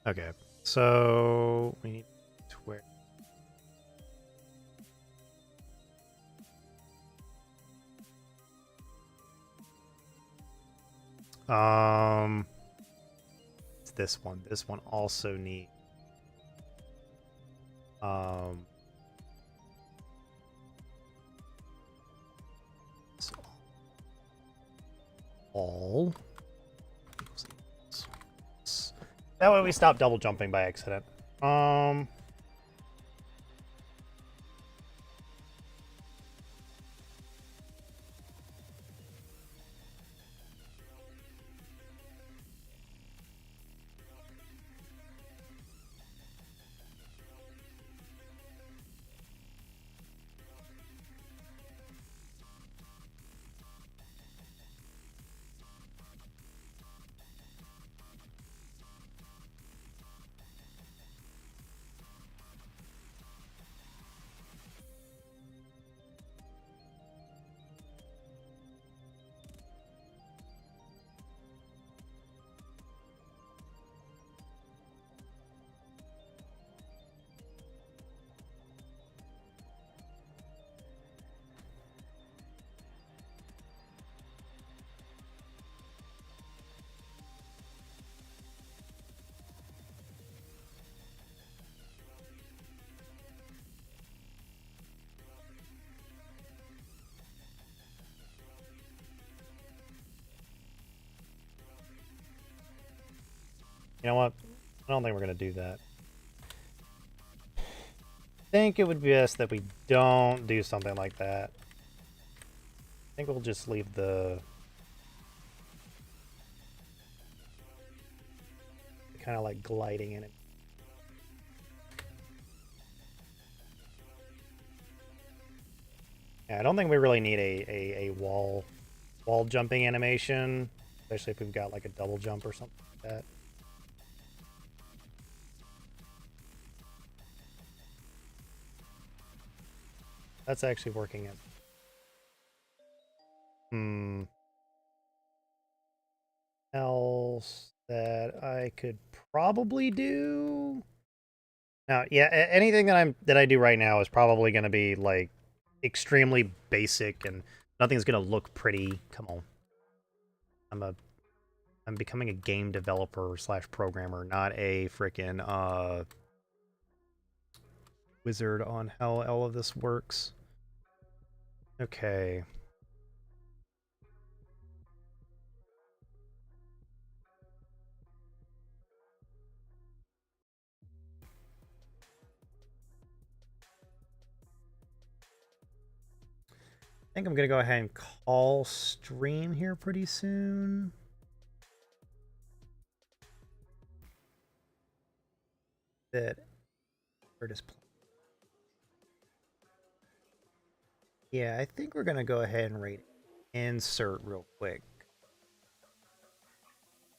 Okay, so we need to where. It's this one. This one also needs so all. That way we stop double jumping by accident. You know what? I don't think we're gonna do that. I think it would be best that we don't do something like that. I think we'll just leave the kind of like gliding in it. Yeah, I don't think we really need a wall jumping animation. especially if we've got like a double jump or something like that. That's actually working in. Else that I could probably do. Now, yeah, anything that I do right now is probably going to be like extremely basic and nothing's going to look pretty. Come on. I'm becoming a game developer / programmer, not a freaking wizard on how all of this works. Okay. I think I'm going to go ahead and call stream here pretty soon. That where does yeah, I think we're gonna go ahead and rate insert real quick.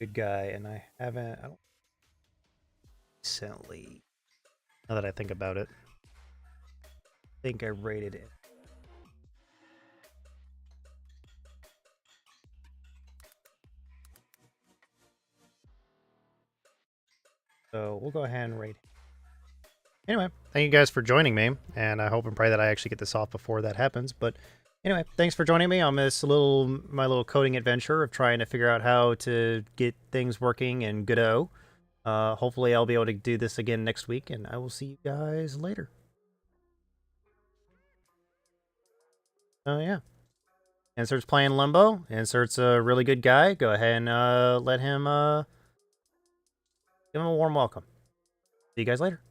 Good guy, and I don't recently. Now that I think about it, I think I rated it. So we'll go ahead and rate it. Anyway, thank you guys for joining me, and I hope and pray that I actually get this off before that happens. But anyway, thanks for joining me on this my little coding adventure of trying to figure out how to get things working in Godot. Hopefully I'll be able to do this again next week, and I will see you guys later. Oh yeah. Insert's playing Limbo. Insert's a really good guy. Go ahead and let him give him a warm welcome. See you guys later.